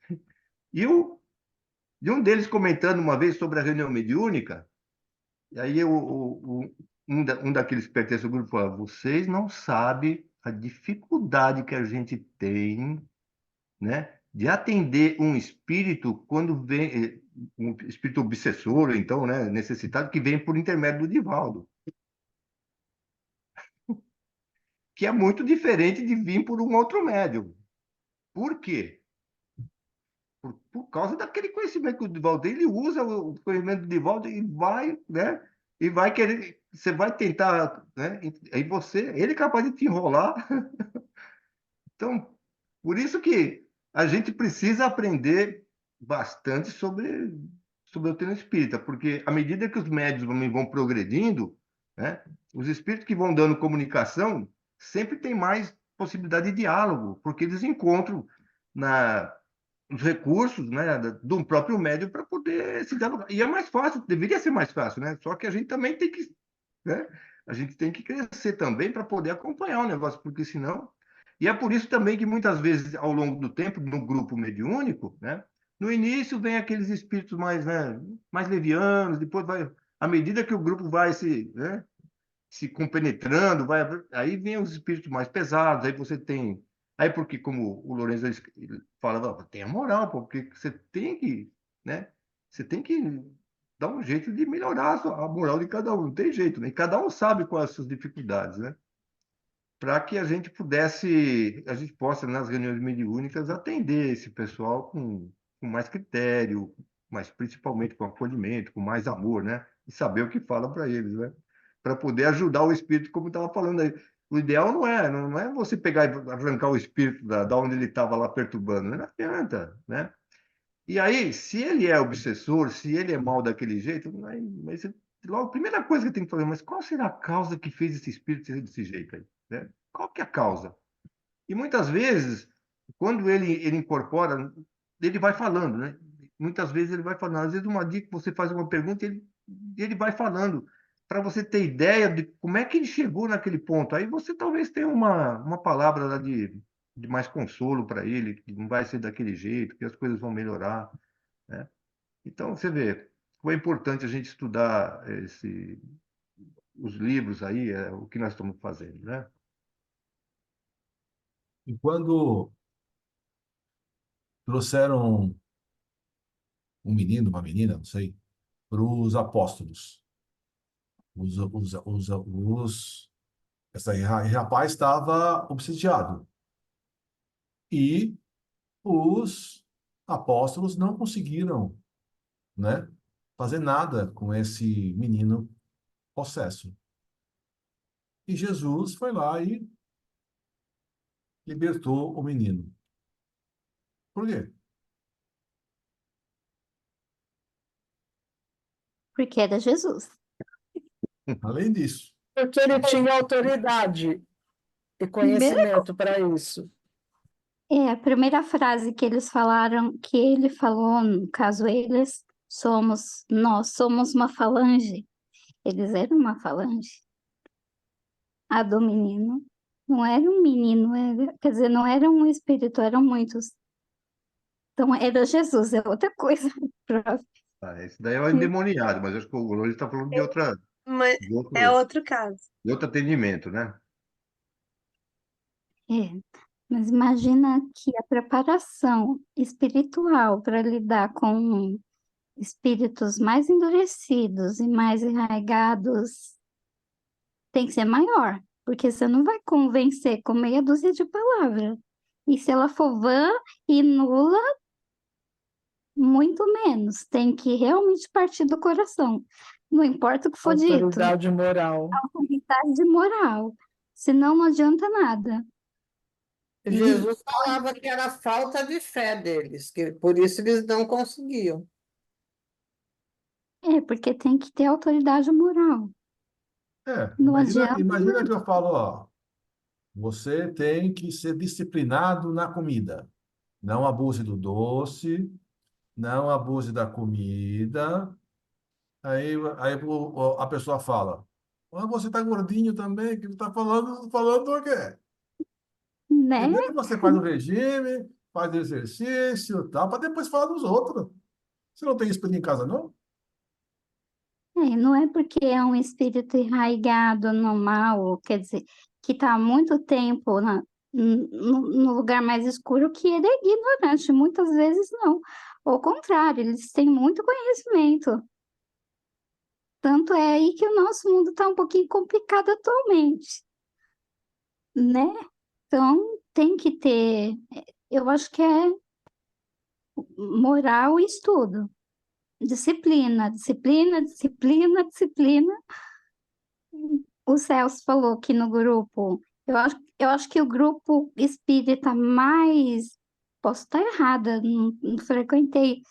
E, e um deles comentando uma vez sobre a reunião mediúnica, e aí um daqueles que pertence ao grupo falou: vocês não sabem a dificuldade que a gente tem, né, de atender um espírito quando vem, um espírito obsessor, então, né, necessitado, que vem por intermédio do Divaldo, que é muito diferente de vir por um outro médium. Por quê? Por causa daquele conhecimento que o Divaldo tem, ele usa o conhecimento do Divaldo e vai, né, e vai querer, você vai tentar, né, aí ele é capaz de te enrolar. Então, por isso que a gente precisa aprender bastante sobre o tema espírita, porque à medida que os médios vão progredindo, né, os espíritos que vão dando comunicação sempre tem mais possibilidade de diálogo, porque eles encontram os recursos, né, do próprio médium para poder se dialogar. E é mais fácil, deveria ser mais fácil, né? Só que a gente também tem que, né, a gente tem que crescer também para poder acompanhar o negócio, porque senão. E é por isso também que muitas vezes, ao longo do tempo, no grupo mediúnico, né, no início vem aqueles espíritos mais, né, mais levianos, depois vai, à medida que o grupo vai se compenetrando, aí vem os espíritos mais pesados, aí você tem. Aí, porque, como o Lourenço ele fala, tem a moral, pô, porque você tem que, né? Você tem que dar um jeito de melhorar a moral de cada um, não tem jeito, né? E cada um sabe quais as suas dificuldades, né? Para que a gente possa, nas reuniões mediúnicas, atender esse pessoal com mais critério, mas principalmente com acolhimento, com mais amor, né? E saber o que fala para eles, né? Para poder ajudar o espírito, como estava falando aí. O ideal não é você pegar e arrancar o espírito da onde ele estava lá perturbando, não adianta, né? E aí, se ele é obsessor, se ele é mal daquele jeito, mas logo, a primeira coisa que tem que fazer, mas qual será a causa que fez esse espírito ser desse jeito aí, né? Qual que é a causa? E muitas vezes, quando ele incorpora, ele vai falando, né? Muitas vezes ele vai falando. Às vezes, uma dica, você faz uma pergunta, ele vai falando, para você ter ideia de como é que ele chegou naquele ponto. Aí você talvez tenha uma palavra lá de mais consolo para ele, que não vai ser daquele jeito, que as coisas vão melhorar, né? Então, você vê, como é importante a gente estudar os livros aí, o que nós estamos fazendo, né? E quando trouxeram um menino, uma menina, não sei, para os apóstolos, os, os, os, os, esse rapaz estava obsidiado. E os apóstolos não conseguiram, né, fazer nada com esse menino possesso. E Jesus foi lá e libertou o menino. Por quê? Porque era Jesus. Além disso, Porque ele tinha autoridade e Primeira, conhecimento para isso. a primeira frase que eles falaram, que ele falou, no caso nós somos uma falange. Eles eram uma falange. A do menino não era um menino, quer dizer, não era um espírito, eram muitos. Então era Jesus, é outra coisa. Esse daí é o endemoniado, mas acho que o Lourenço está falando Mas de é outro, outro caso. de outro atendimento, né? É, mas imagina que a preparação espiritual para lidar com espíritos mais endurecidos e mais enraigados tem que ser maior, porque você não vai convencer com meia dúzia de palavras. E se ela for vã e nula, muito menos. Tem que realmente partir do coração. Não importa o que for dito. Autoridade moral. Autoridade moral. Senão não adianta nada. Jesus falava que era falta de fé deles, que por isso eles não conseguiam. É, porque tem que ter autoridade moral. Não adianta. Imagina que eu falo, ó, você tem que ser disciplinado na comida. Não abuse do doce, não abuse da comida. Aí a pessoa fala, mas você está gordinho também, que está falando o quê? Né? Primeiro você faz o regime, faz exercício, tal, para depois falar dos outros. Você não tem espírito em casa, não? É, não é porque é um espírito enraizado no mal, quer dizer, que está há muito tempo no lugar mais escuro, que ele é ignorante. Muitas vezes não. Ao contrário, eles têm muito conhecimento. Tanto é aí que o nosso mundo está um pouquinho complicado atualmente, né? Então, tem que ter, eu acho que é moral e estudo. Disciplina, disciplina, disciplina, disciplina. O Celso falou que no grupo, eu acho que o grupo espírita mais, posso estar errada, não frequentei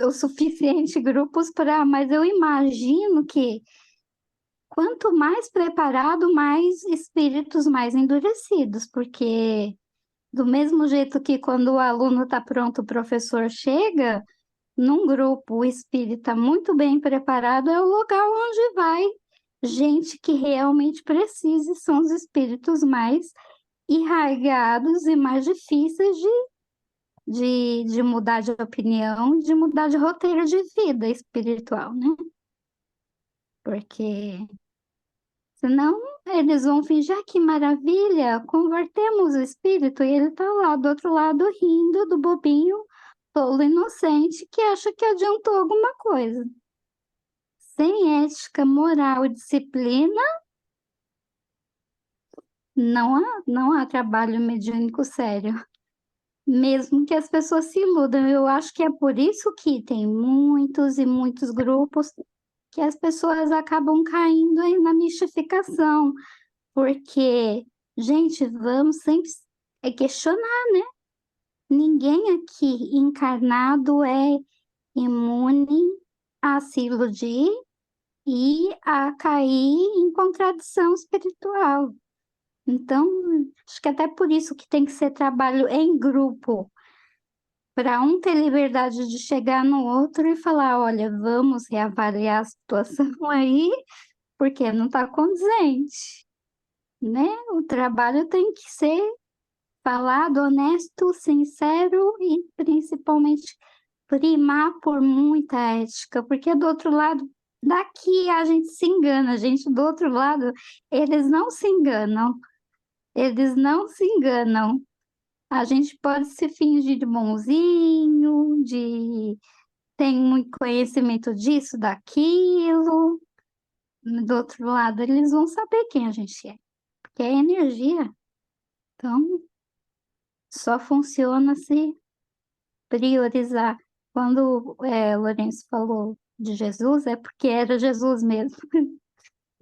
o suficiente grupos para, mas eu imagino que quanto mais preparado, mais espíritos mais endurecidos, porque do mesmo jeito que quando o aluno está pronto, o professor chega, num grupo espírita muito bem preparado, é o lugar onde vai gente que realmente precisa, e são os espíritos mais enraizados e mais difíceis de mudar de opinião, de mudar de roteiro de vida espiritual, né? Porque senão eles vão fingir, "Ah, que maravilha, convertemos o espírito", e ele está lá do outro lado rindo do bobinho, tolo inocente, que acha que adiantou alguma coisa. Sem ética, moral e disciplina, não há trabalho mediúnico sério. Mesmo que as pessoas se iludam. Eu acho que é por isso que tem muitos e muitos grupos que as pessoas acabam caindo aí na mistificação. Porque, gente, vamos sempre questionar, né? Ninguém aqui encarnado é imune a se iludir e a cair em contradição espiritual. Então, acho que até por isso que tem que ser trabalho em grupo, para um ter liberdade de chegar no outro e falar, olha, vamos reavaliar a situação aí, porque não está condizente, né? O trabalho tem que ser falado, honesto, sincero e principalmente primar por muita ética, porque do outro lado, daqui a gente se engana, a gente do outro lado, eles não se enganam, eles não se enganam. A gente pode se fingir de bonzinho, de tem muito conhecimento disso, daquilo. Do outro lado, eles vão saber quem a gente é, porque é energia. Então, só funciona se priorizar. Quando Lourenço falou de Jesus, é porque era Jesus mesmo.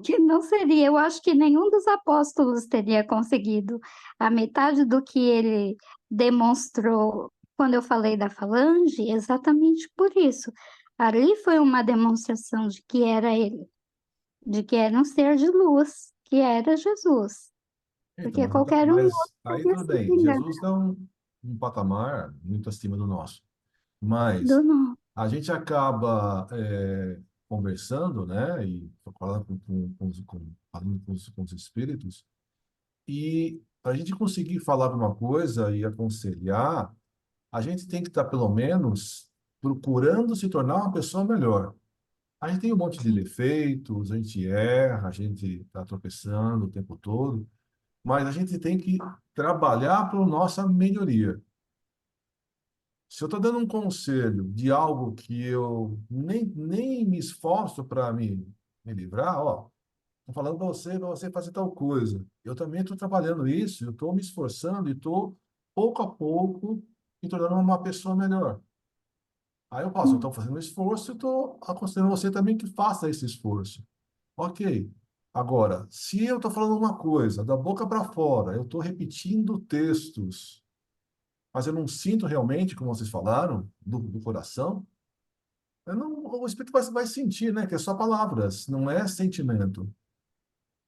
Que não seria, eu acho que nenhum dos apóstolos teria conseguido a metade do que ele demonstrou quando eu falei da falange, exatamente por isso. Ali foi uma demonstração de que era ele, de que era um ser de luz, que era Jesus. Então, Porque qualquer um outro mas aí teria tudo sido bem. enganado Jesus dá um patamar muito acima do nosso. Mas do não. a gente acaba conversando, né? E falando com os espíritos. E para a gente conseguir falar uma coisa e aconselhar, a gente tem que estar, pelo menos, procurando se tornar uma pessoa melhor. A gente tem um monte de Sim. defeitos, a gente erra, a gente está tropeçando o tempo todo, mas a gente tem que trabalhar para a nossa melhoria. Se eu estou dando um conselho de algo que eu nem me esforço para me livrar, ó, estou falando para você fazer tal coisa. Eu também estou trabalhando isso, eu estou me esforçando e estou, pouco a pouco, me tornando uma pessoa melhor. Aí eu posso, eu estou fazendo um esforço e estou aconselhando você também que faça esse esforço. Ok. Agora, se eu estou falando uma coisa da boca para fora, eu estou repetindo textos, mas eu não sinto realmente, como vocês falaram, do coração, eu não, o espírito vai sentir, né? Que é só palavras, não é sentimento.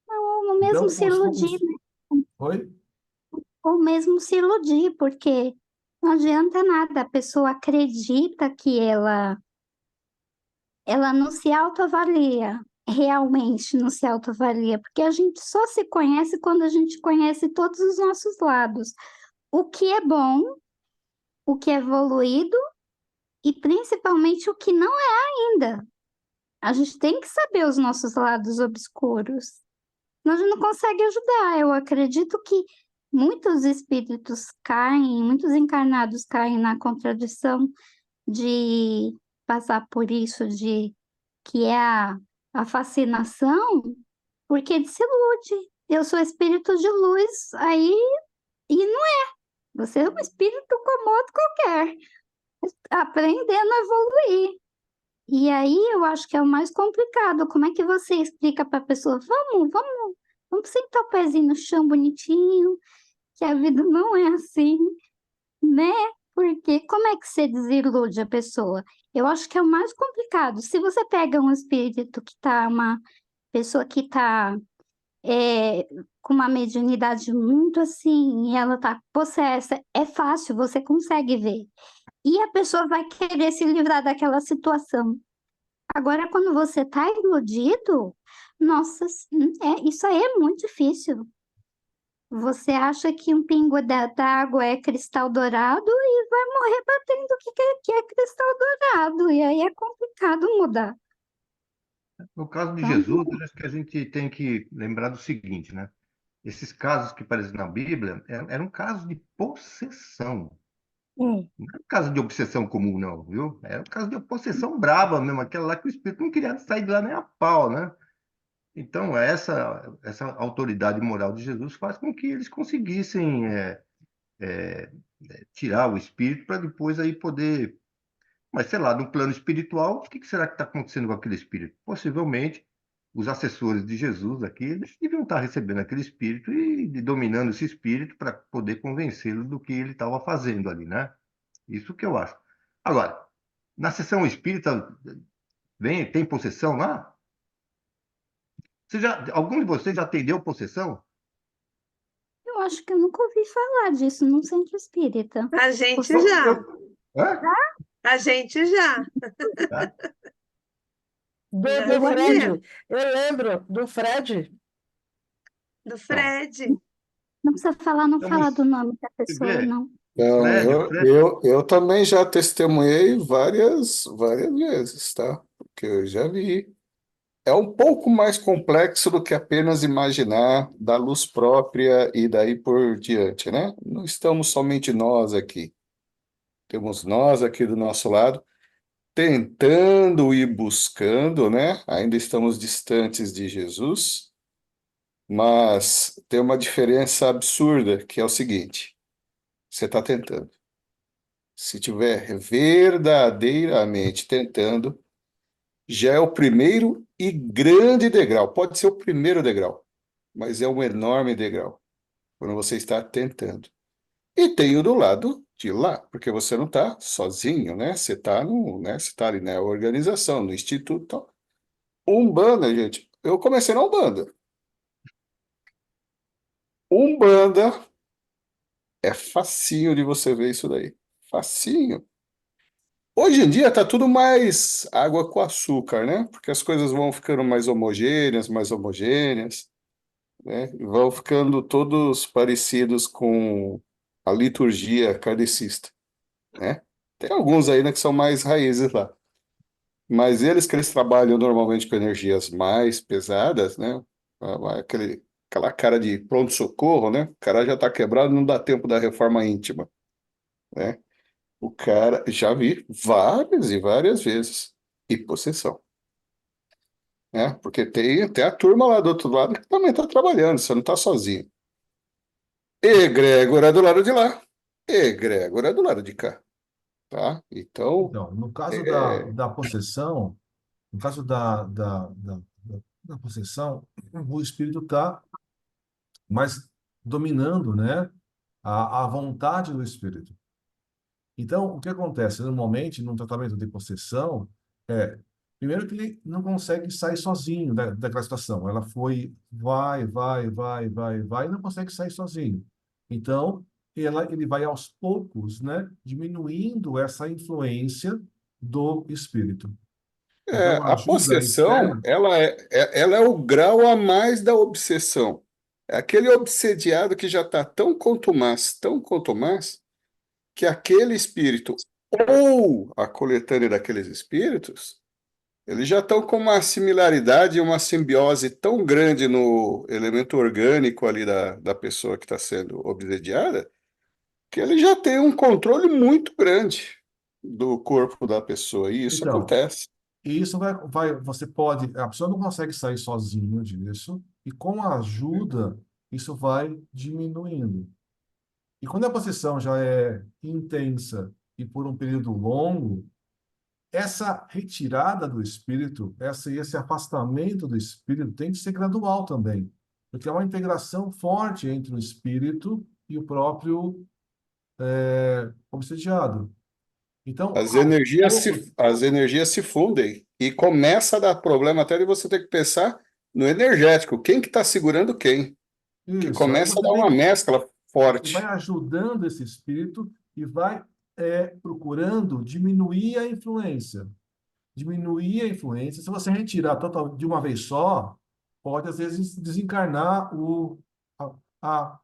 Ou mesmo Então, se iludir, né? oi? Ou mesmo se iludir, porque não adianta nada, a pessoa acredita que ela não se autoavalia, realmente não se autoavalia, porque a gente só se conhece quando a gente conhece todos os nossos lados. O que é bom, o que é evoluído e principalmente o que não é ainda. A gente tem que saber os nossos lados obscuros. Senão a gente não consegue ajudar. Eu acredito que muitos espíritos caem, muitos encarnados caem na contradição de passar por isso, de que é a fascinação, porque desilude. Eu sou espírito de luz, aí, e não é. Você é um espírito como outro qualquer, aprendendo a evoluir. E aí eu acho que é o mais complicado. Como é que você explica para a pessoa, vamos sentar o pezinho no chão bonitinho, que a vida não é assim, né? Porque como é que você desilude a pessoa? Eu acho que é o mais complicado. Se você pega um espírito que está, uma pessoa que está com uma mediunidade muito assim, e ela está possessa, é fácil, você consegue ver. E a pessoa vai querer se livrar daquela situação. Agora, quando você está iludido, nossa, isso aí é muito difícil. Você acha que um pingo da água é cristal dourado e vai morrer batendo o que é cristal dourado. E aí é complicado mudar. No caso de Então, Jesus, eu acho que a gente tem que lembrar do seguinte, né? Esses casos que aparecem na Bíblia eram casos de possessão. é, Não era um caso de obsessão comum, não, viu? Era um caso de possessão braba mesmo, aquela lá que o espírito não queria sair de lá nem a pau, né? Então, essa autoridade moral de Jesus faz com que eles conseguissem tirar o espírito para depois aí poder. Mas, sei lá, no plano espiritual, o que será que está acontecendo com aquele espírito? Possivelmente, os assessores de Jesus aqui, eles deviam estar recebendo aquele espírito e dominando esse espírito para poder convencê-lo do que ele estava fazendo ali, né? Isso que eu acho. Agora, na sessão espírita, tem possessão lá? Algum de vocês já atendeu possessão? eu acho que eu nunca ouvi falar disso num centro espírita. A gente Você já, Hã? a gente já. Tá? Do eu acredito, Fred, eu lembro do Fred. Do Então, Fred. não precisa falar, não então, falar do nome da você pessoa, vê, não. Não, o Fred, eu também já testemunhei várias vezes, tá? Porque eu já vi. É um pouco mais complexo do que apenas imaginar da luz própria e daí por diante, né? Não estamos somente nós aqui. Temos nós aqui do nosso lado, tentando e buscando, né? Ainda estamos distantes de Jesus, mas tem uma diferença absurda, que é o seguinte: você está tentando. Se tiver verdadeiramente tentando, já é o primeiro e grande degrau. Pode ser o primeiro degrau, mas é um enorme degrau quando você está tentando. E tem o do lado de lá, porque você não está sozinho, né? Você está você tá ali na organização, no instituto, e tal. Umbanda, gente. Eu comecei na Umbanda. Umbanda é facinho de você ver isso daí. Facinho. Hoje em dia tá tudo mais água com açúcar, né? Porque as coisas vão ficando mais homogêneas, né? E vão ficando todos parecidos com a liturgia kardecista, né? Tem alguns aí, né, que são mais raízes lá. Mas eles trabalham normalmente com energias mais pesadas, né? Aquela cara de pronto-socorro, né? O cara já tá quebrado, não dá tempo da reforma íntima, né? O cara, já vi várias e várias vezes. E possessão, né? Porque tem até a turma lá do outro lado que também está trabalhando, você não está sozinho. Egrégora é do lado de lá, egrégora é do lado de cá. tá? Então, Então, no caso é, da possessão, no caso da possessão, o espírito está mais dominando, né, a vontade do espírito. Então, o que acontece normalmente no tratamento de possessão é, primeiro que ele não consegue sair sozinho daquela situação. Ela foi, vai, e não consegue sair sozinho. Então, ele vai aos poucos, né, diminuindo essa influência do espírito. Então, a a ajuda possessão, externa, ela é o grau a mais da obsessão. É aquele obsediado que já está tão contumaz, que aquele espírito ou a coletânea daqueles espíritos, eles já estão com uma similaridade e uma simbiose tão grande no elemento orgânico ali da pessoa que está sendo obsediada, que ele já tem um controle muito grande do corpo da pessoa, e isso então, acontece. e isso você pode, a pessoa não consegue sair sozinho disso, e com a ajuda, isso vai diminuindo. E quando a possessão já é intensa e por um período longo, essa retirada do espírito, esse afastamento do espírito tem que ser gradual também, porque é uma integração forte entre o espírito e o próprio obsediado. Então, aos poucos, As energias se fundem e começa a dar problema até de você ter que pensar no energético, quem que está segurando quem, que isso, aí começa a você dar tem uma que mescla você vai forte. ajudando esse espírito e vai procurando diminuir a influência. Diminuir a influência. Se você retirar total de uma vez só, pode às vezes desencarnar a, a,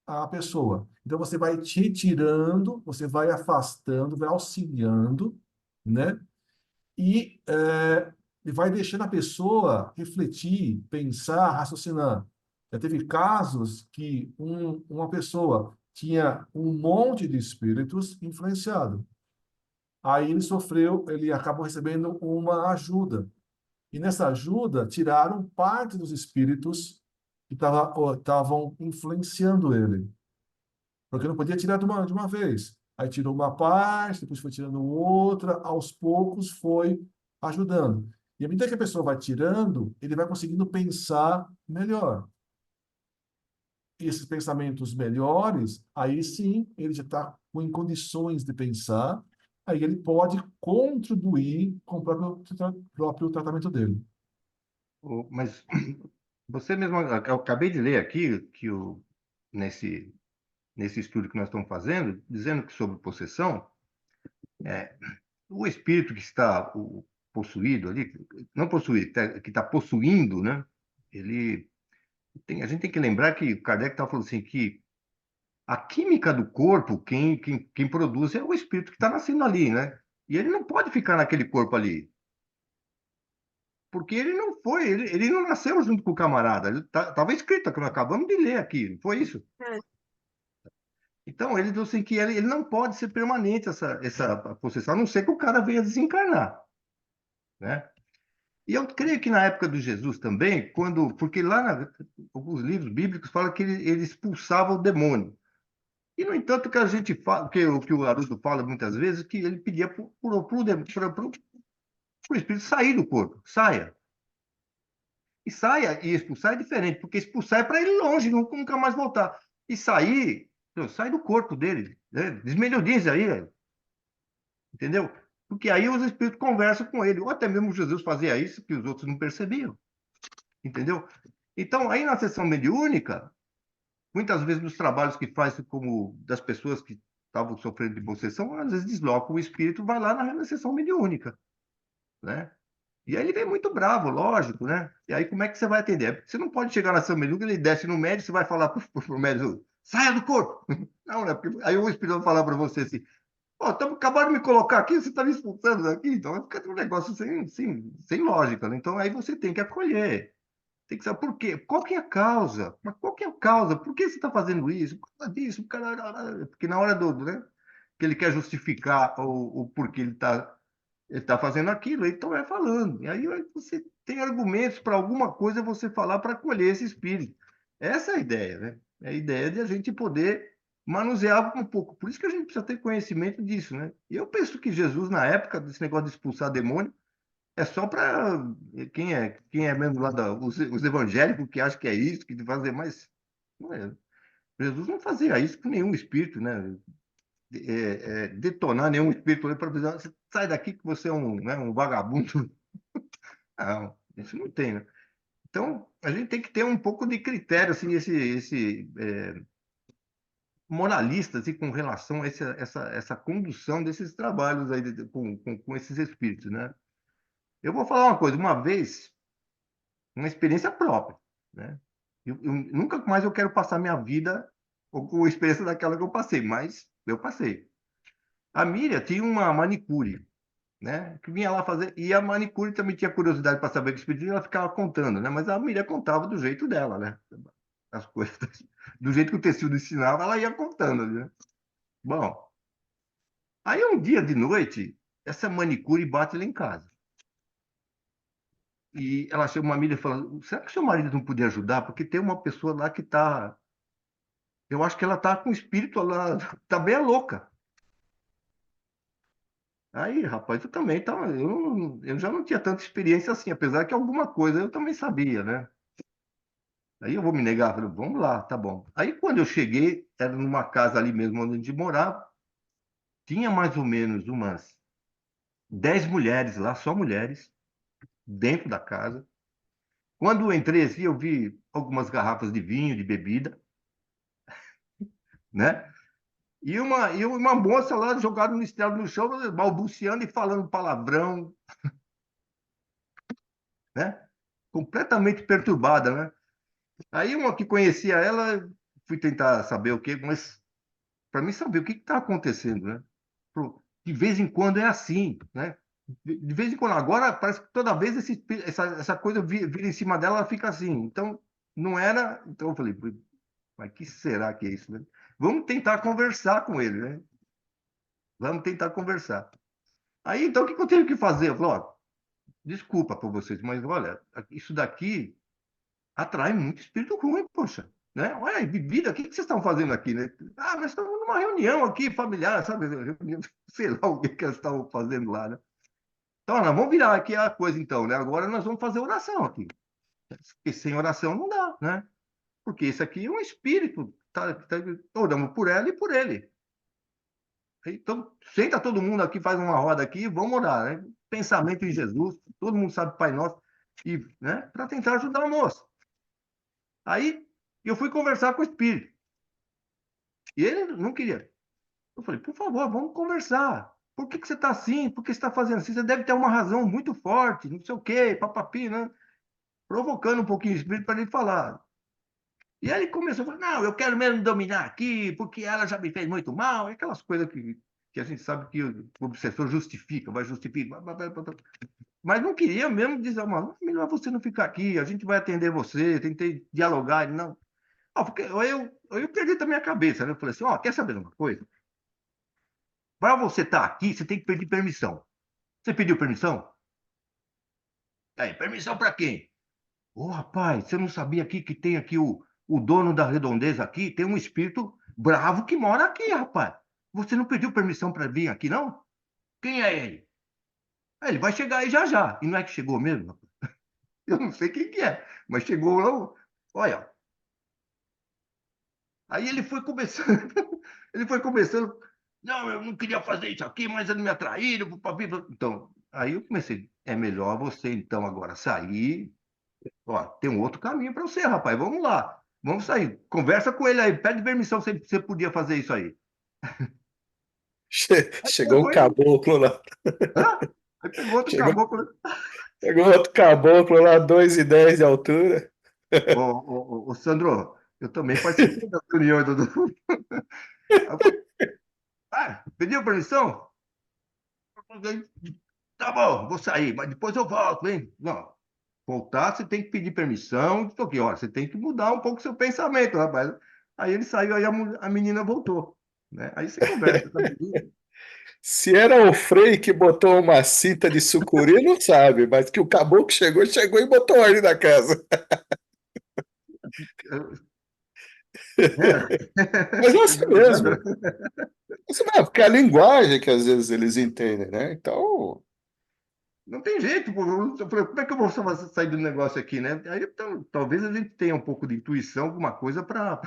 a pessoa. Então você vai te tirando, você vai afastando, vai auxiliando, né? E vai deixando a pessoa refletir, pensar, raciocinar. Já teve casos que uma pessoa tinha um monte de espíritos influenciado. Aí ele acabou recebendo uma ajuda. E nessa ajuda, tiraram parte dos espíritos que estavam influenciando ele. Porque não podia tirar de uma vez. Aí tirou uma parte, depois foi tirando outra, aos poucos foi ajudando. E à medida que a pessoa vai tirando, ele vai conseguindo pensar melhor. E esses pensamentos melhores, aí sim, ele já está em condições de pensar, aí ele pode contribuir com o próprio tratamento dele. Mas você mesmo, eu acabei de ler aqui que nesse, nesse estudo que nós estamos fazendo, dizendo que sobre possessão, é, o espírito que está possuído ali, não possuído, que está possuindo, né? Ele a gente tem que lembrar que o Kardec está falando assim que a química do corpo, quem produz é o espírito que está nascendo ali, né? E ele não pode ficar naquele corpo ali, porque ele não foi, ele não nasceu junto com o camarada. Estava escrito, que nós acabamos de ler aqui, não foi isso? É, Então, ele disse assim, que ele não pode ser permanente, essa possessão, a não ser que o cara venha desencarnar, né? E eu creio que na época do Jesus também, porque lá alguns livros bíblicos falam que ele expulsava o demônio. E, no entanto, que a gente fala, que o Haroldo fala muitas vezes, que ele pedia para o espírito sair do corpo, saia. E saia, e expulsar é diferente, porque expulsar é para ele longe, nunca mais voltar. E sair, sai do corpo dele, né? Desmelhorize aí, entendeu? Porque aí os espíritos conversam com ele. Ou até mesmo Jesus fazia isso, que os outros não percebiam, entendeu? Então, aí na sessão mediúnica, muitas vezes nos trabalhos que faz como das pessoas que estavam sofrendo de possessão, às vezes desloca o espírito, vai lá na sessão mediúnica, né? E aí ele vem muito bravo, lógico, né? E aí como é que você vai atender? Você não pode chegar na sessão mediúnica, ele desce no médico, você vai falar pro médico, saia do corpo! Não, né? Porque aí o espírito vai falar para você assim, ó, acabaram de me colocar aqui, você está me expulsando daqui, então vai ficar um negócio sem lógica, né? Então aí você tem que acolher. Tem que saber por quê. Qual que é a causa? Mas qual que é a causa? Por que você está fazendo isso? Por causa disso, porque na hora né, que ele quer justificar o porquê ele tá fazendo aquilo, então vai falando. E aí você tem argumentos para alguma coisa você falar para acolher esse espírito. Essa é a ideia, né? É a ideia de a gente poder manuseava um pouco. Por isso que a gente precisa ter conhecimento disso, né? E eu penso que Jesus, na época desse negócio de expulsar demônio, é só para quem é mesmo lá os evangélicos que acham que é isso, que fazer mais. Não é. Jesus não fazia isso com nenhum espírito, né? Detonar nenhum espírito para dizer, "Você sai daqui que você é um vagabundo." Não, isso não tem, né? Então, a gente tem que ter um pouco de critério, assim, moralista, assim, com relação a essa condução desses trabalhos aí com esses espíritos, né? Eu vou falar uma coisa, uma vez, uma experiência própria, né? Nunca mais eu quero passar minha vida com a experiência daquela que eu passei, mas eu passei. A Miriam tinha uma manicure, né? Que vinha lá fazer, e a manicure também tinha curiosidade para saber o que espírito, e ela ficava contando, né? Mas a Miriam contava do jeito dela, né? As coisas, do jeito que o tecido ensinava, ela ia contando, né? Bom, aí um dia de noite, essa manicure bate lá em casa. E ela chama uma amiga e fala: será que seu marido não podia ajudar? Porque tem uma pessoa lá que tá. Eu acho que ela tá com o espírito lá, tá bem louca. Aí, rapaz, eu também tava. Eu já não tinha tanta experiência assim, apesar que alguma coisa eu também sabia, né? Aí eu vou me negar, falei, vamos lá, tá bom. Aí quando eu cheguei, era numa casa ali mesmo onde a gente morava, tinha mais ou menos umas 10 mulheres lá, só mulheres, dentro da casa. Quando eu entrei assim, eu vi algumas garrafas de vinho, de bebida, né? E uma moça lá jogada no estrado no chão, balbuciando e falando palavrão, né? Completamente perturbada, né? Aí uma que conhecia ela, fui tentar saber o quê, mas para mim saber o que está acontecendo, né? De vez em quando é assim, né? De vez em quando, agora parece que toda vez essa coisa vira em cima dela, ela fica assim. Então, não era. Então eu falei, mas que será que é isso, né? Vamos tentar conversar com ele, né? Vamos tentar conversar. Aí, então, o que eu tenho que fazer? Eu falei, ó, desculpa por vocês, mas olha, isso daqui atrai muito espírito ruim, poxa. Né? Olha, bebida, o que vocês estão fazendo aqui, né? Ah, nós estamos numa reunião aqui familiar, sabe? Sei lá o que eles estavam fazendo lá, né? Então, nós vamos virar aqui a coisa, então, né? Agora nós vamos fazer oração aqui. Porque sem oração não dá, né? Porque esse aqui é um espírito, oramos por ela e por ele. Então, senta todo mundo aqui, faz uma roda aqui e vamos orar, né? Pensamento em Jesus, todo mundo sabe Pai Nosso, e, né? Para tentar ajudar o moço. Aí eu fui conversar com o espírito. E ele não queria. Eu falei, por favor, vamos conversar. Por que você está assim? Por que você está fazendo assim? Você deve ter uma razão muito forte, não sei o quê, papapi, né? Provocando um pouquinho o espírito para ele falar. E aí ele começou a falar, não, eu quero mesmo dominar aqui, porque ela já me fez muito mal, aquelas coisas que a gente sabe que o obsessor justifica, vai justificar. Mas não queria mesmo dizer, mano, melhor você não ficar aqui, a gente vai atender você, tentei dialogar, ele não. Porque eu perdi também a cabeça, né? Eu falei assim, ó, quer saber de uma coisa? Para você estar aqui, você tem que pedir permissão. Você pediu permissão? Aí, permissão para quem? Ô, rapaz, você não sabia aqui que tem aqui o dono da redondeza aqui? Tem um espírito bravo que mora aqui, rapaz. Você não pediu permissão para vir aqui, não? Quem é ele? Ah, ele vai chegar aí já já. E não é que chegou mesmo, rapaz? Eu não sei quem que é, mas chegou lá. Olha, aí ele foi começando, ele foi começando. Não, eu não queria fazer isso aqui, mas eles me atraíram. Então, aí eu comecei. É melhor você, então, agora sair. Ó, tem um outro caminho para você, rapaz. Vamos lá. Vamos sair. Conversa com ele aí. Pede permissão se você podia fazer isso aí. Aí Chegou um pegou ele. caboclo lá. Hã? Aí pegou outro Chegou, caboclo. chegou outro caboclo lá, 2,10 de altura. Ô, Sandro, eu também participei da reunião do. Aí eu falei, pediu permissão? Tá bom, vou sair, mas depois eu volto, hein? Não, voltar, você tem que pedir permissão. Porque, ó, você tem que mudar um pouco o seu pensamento, rapaz. Aí ele saiu, aí a menina voltou. Né? Aí você conversa com a menina. Se era o Frei que botou uma cinta de sucuri, não sabe, mas que o caboclo chegou e botou ordem na casa. Mas é assim mesmo. Isso mesmo, porque é a linguagem que às vezes eles entendem, né? Então, Não tem jeito, pô. Eu falei, como é que eu vou sair do negócio aqui, né? Aí, então, talvez a gente tenha um pouco de intuição, alguma coisa para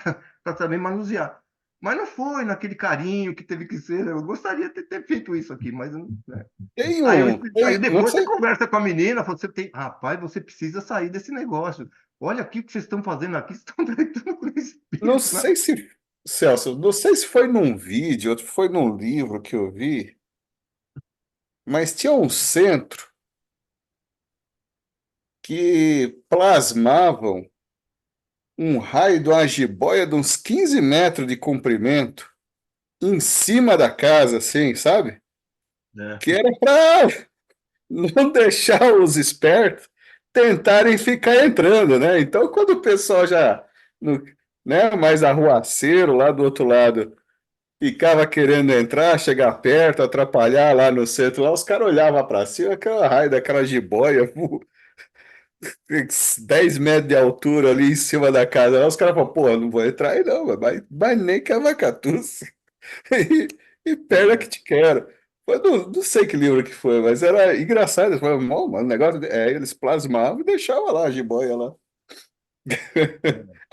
saber manusear. Mas não foi naquele carinho que teve que ser. Eu gostaria de ter feito isso aqui, mas né? tem Aí, um. aí Não depois você sei, conversa com a menina, fala, você tem, rapaz, você precisa sair desse negócio. Olha aqui o que vocês estão fazendo aqui, vocês estão tratando com o não espírito, né? sei se, Celso, não sei se foi num vídeo, ou se foi num livro que eu vi, mas tinha um centro que plasmavam um raio de uma jiboia de uns 15 metros de comprimento em cima da casa, assim, sabe? É. Que era para não deixar os espertos tentarem ficar entrando, né? Então, quando o pessoal já, né, mais arruaceiro lá do outro lado, ficava querendo entrar, chegar perto, atrapalhar lá no centro, lá os caras olhavam para cima, aquela raio daquela jiboia, 10 metros de altura ali em cima da casa. Lá os caras falam, pô, não vou entrar aí não, mas nem que a vacatuça. E perna que te quero. Não sei que livro que foi, mas era engraçado. Eles falavam, "Mó, mano, o negócio, eles plasmavam e deixavam lá a jiboia lá.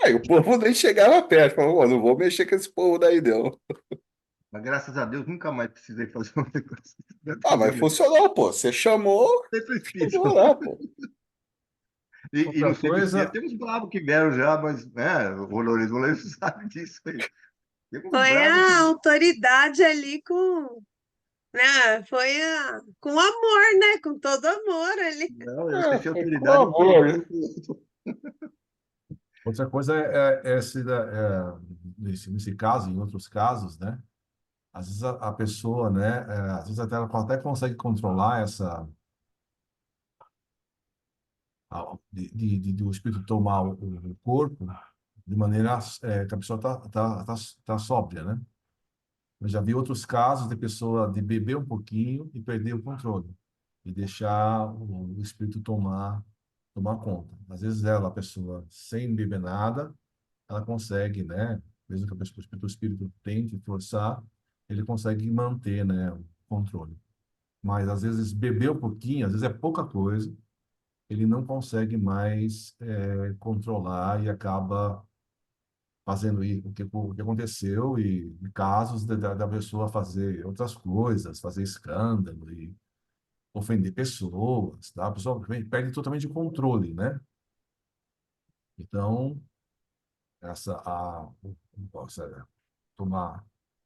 Aí o povo nem chegava perto, falava, "Pô, não vou mexer com esse povo daí, não." Mas graças a Deus nunca mais precisei fazer um negócio. Ah, mas funcionou, pô. Você chamou, Sempre espírito. chamou lá, pô. E Outra no centro espírita coisa, tem uns bravos que vieram já, mas né, o Lourenço sabe disso aí. Tem uns Foi bravos que a vieram. autoridade ali né? Foi com amor, né? Com todo amor ali. Não, eu esqueci a Foi com autoridade em amor, né? outra coisa é esse, nesse caso, em outros casos, né? Às vezes a pessoa, né? Às vezes até consegue controlar do espírito tomar o corpo de maneira que a pessoa tá sóbria, né? Eu já vi outros casos de pessoa de beber um pouquinho e perder o controle e deixar o espírito tomar conta. Às vezes a pessoa sem beber nada, ela consegue, né? Mesmo que o espírito tente forçar, ele consegue manter, né, o controle. Mas às vezes beber um pouquinho, às vezes é pouca coisa, ele não consegue mais controlar e acaba fazendo o que aconteceu e casos da pessoa fazer outras coisas, fazer escândalo e ofender pessoas, tá? A pessoa perde totalmente o controle, né? Então, tomar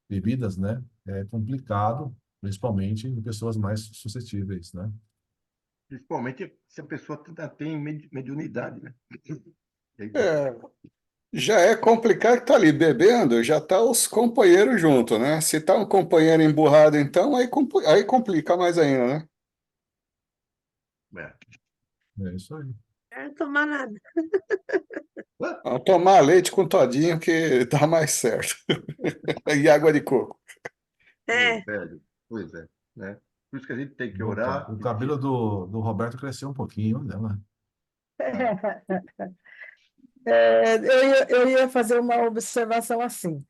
bebidas, né? É complicado, principalmente em pessoas mais suscetíveis, né? Principalmente se a pessoa tem mediunidade, né? Eita. É, já é complicado que tá ali bebendo, já tá os companheiros junto, né? Se tá um companheiro emburrado, então, aí complica mais ainda, né? É. É isso aí. Não quero tomar nada. Ué? Vamos tomar leite com todinho que dá mais certo. E água de coco. Meu É, velho. Pois é, né? Por isso que a gente tem que O orar, o cabelo pedir. do Roberto cresceu um pouquinho, né? Ah, Eu ia fazer uma observação assim.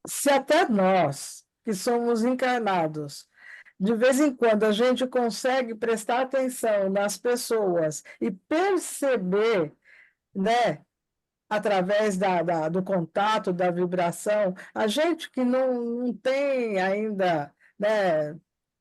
Se até nós, que somos encarnados, de vez em quando a gente consegue prestar atenção nas pessoas e perceber, né, através do contato, da vibração, a gente que não tem ainda, né,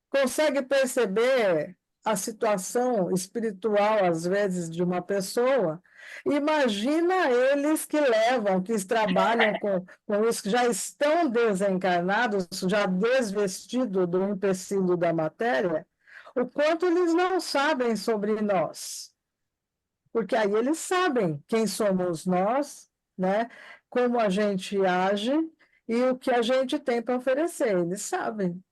consegue perceber a situação espiritual, às vezes, de uma pessoa. Imagina eles que levam, que trabalham com isso, que já estão desencarnados, já desvestidos do empecilho da matéria, o quanto eles não sabem sobre nós. Porque aí eles sabem quem somos nós, né? Como a gente age e o que a gente tem para oferecer. Eles sabem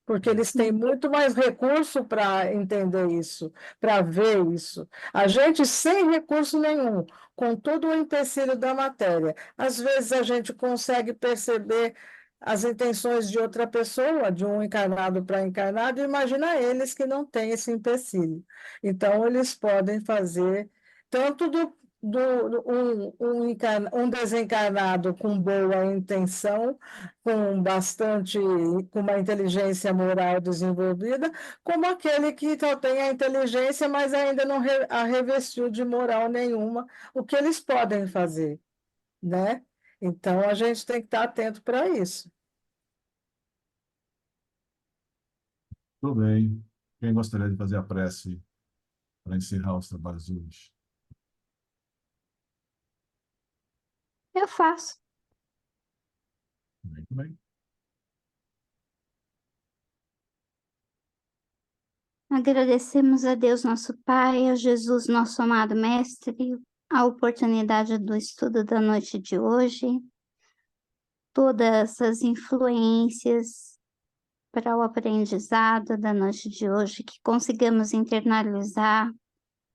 porque eles têm muito mais recurso para entender isso, para ver isso. A gente sem recurso nenhum, com todo o empecilho da matéria, às vezes a gente consegue perceber as intenções de outra pessoa, de um encarnado para encarnado, e imagina eles que não têm esse empecilho. Então, eles podem fazer tanto um desencarnado com boa intenção, com uma inteligência moral desenvolvida, como aquele que só tem a inteligência, mas ainda não a revestiu de moral nenhuma, o que eles podem fazer, né? Então, a gente tem que estar atento para isso. Tudo bem. Quem gostaria de fazer a prece para encerrar os trabalhos de hoje? Eu faço. Muito bem. Agradecemos a Deus, nosso Pai, a Jesus, nosso amado Mestre, a oportunidade do estudo da noite de hoje, todas as influências para o aprendizado da noite de hoje, que consigamos internalizar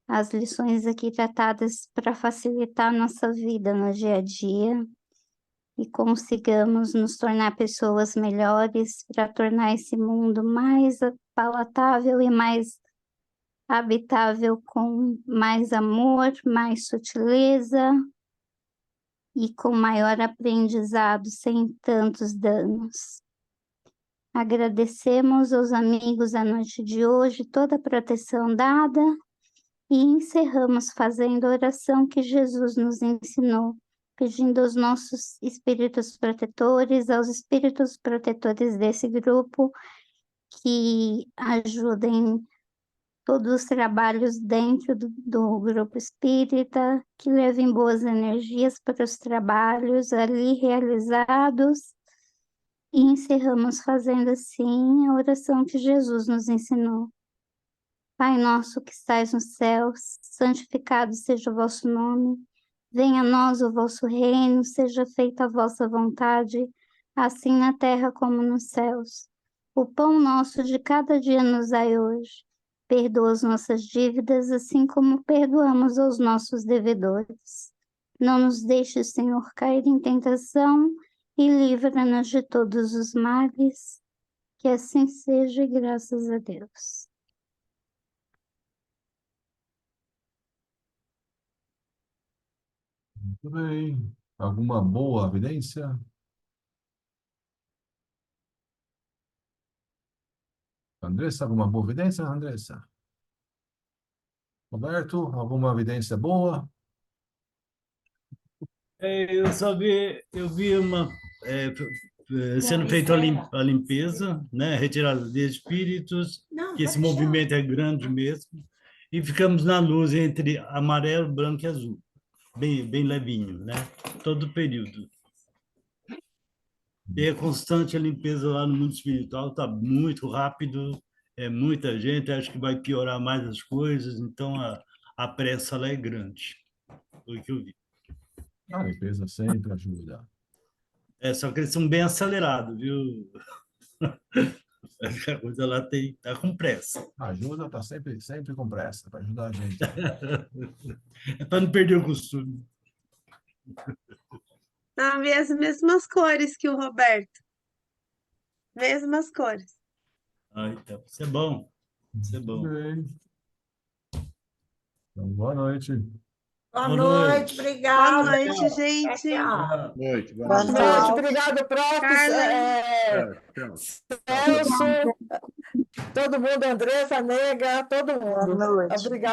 as lições aqui tratadas para facilitar a nossa vida no dia a dia e consigamos nos tornar pessoas melhores para tornar esse mundo mais palatável e mais habitável, com mais amor, mais sutileza e com maior aprendizado, sem tantos danos. Agradecemos aos amigos da noite de hoje toda a proteção dada e encerramos fazendo a oração que Jesus nos ensinou, pedindo aos nossos espíritos protetores, aos espíritos protetores desse grupo, que ajudem todos os trabalhos dentro do grupo espírita, que levem boas energias para os trabalhos ali realizados. E encerramos fazendo assim a oração que Jesus nos ensinou. Pai nosso que estais nos céus, santificado seja o vosso nome. Venha a nós o vosso reino, seja feita a vossa vontade, assim na terra como nos céus. O pão nosso de cada dia nos dai hoje. Perdoa as nossas dívidas, assim como perdoamos aos nossos devedores. Não nos deixes, Senhor, cair em tentação e livra-nos de todos os males. Que assim seja, e graças a Deus. Muito bem. Alguma boa evidência? Andressa, alguma boa evidência, Andressa? Roberto, alguma evidência boa? Eu vi sendo feita a limpeza, né? Retirada de espíritos, que esse movimento é grande mesmo, e ficamos na luz entre amarelo, branco e azul, bem levinho, né? Todo o período. E é constante a limpeza lá no mundo espiritual, está muito rápido, é muita gente, acho que vai piorar mais as coisas, então a pressa lá é grande, foi o que eu vi. A limpeza sempre ajuda. Só que eles são bem acelerados, viu? A coisa lá tá com pressa. Ajuda, tá sempre com pressa para ajudar a gente. É para não perder o costume. Ah, vê as mesmas cores que o Roberto. Mesmas cores. Então, isso é bom. Isso é Muito bom. bem. Então, boa noite. Boa Boa noite, noite. obrigada. Boa noite, gente. Tchau. Noite, Boa boa noite, noite. obrigado, prof. Carla. Tchau, tchau. Celso, todo mundo, Andressa, Nega, todo mundo. Boa noite. Obrigada.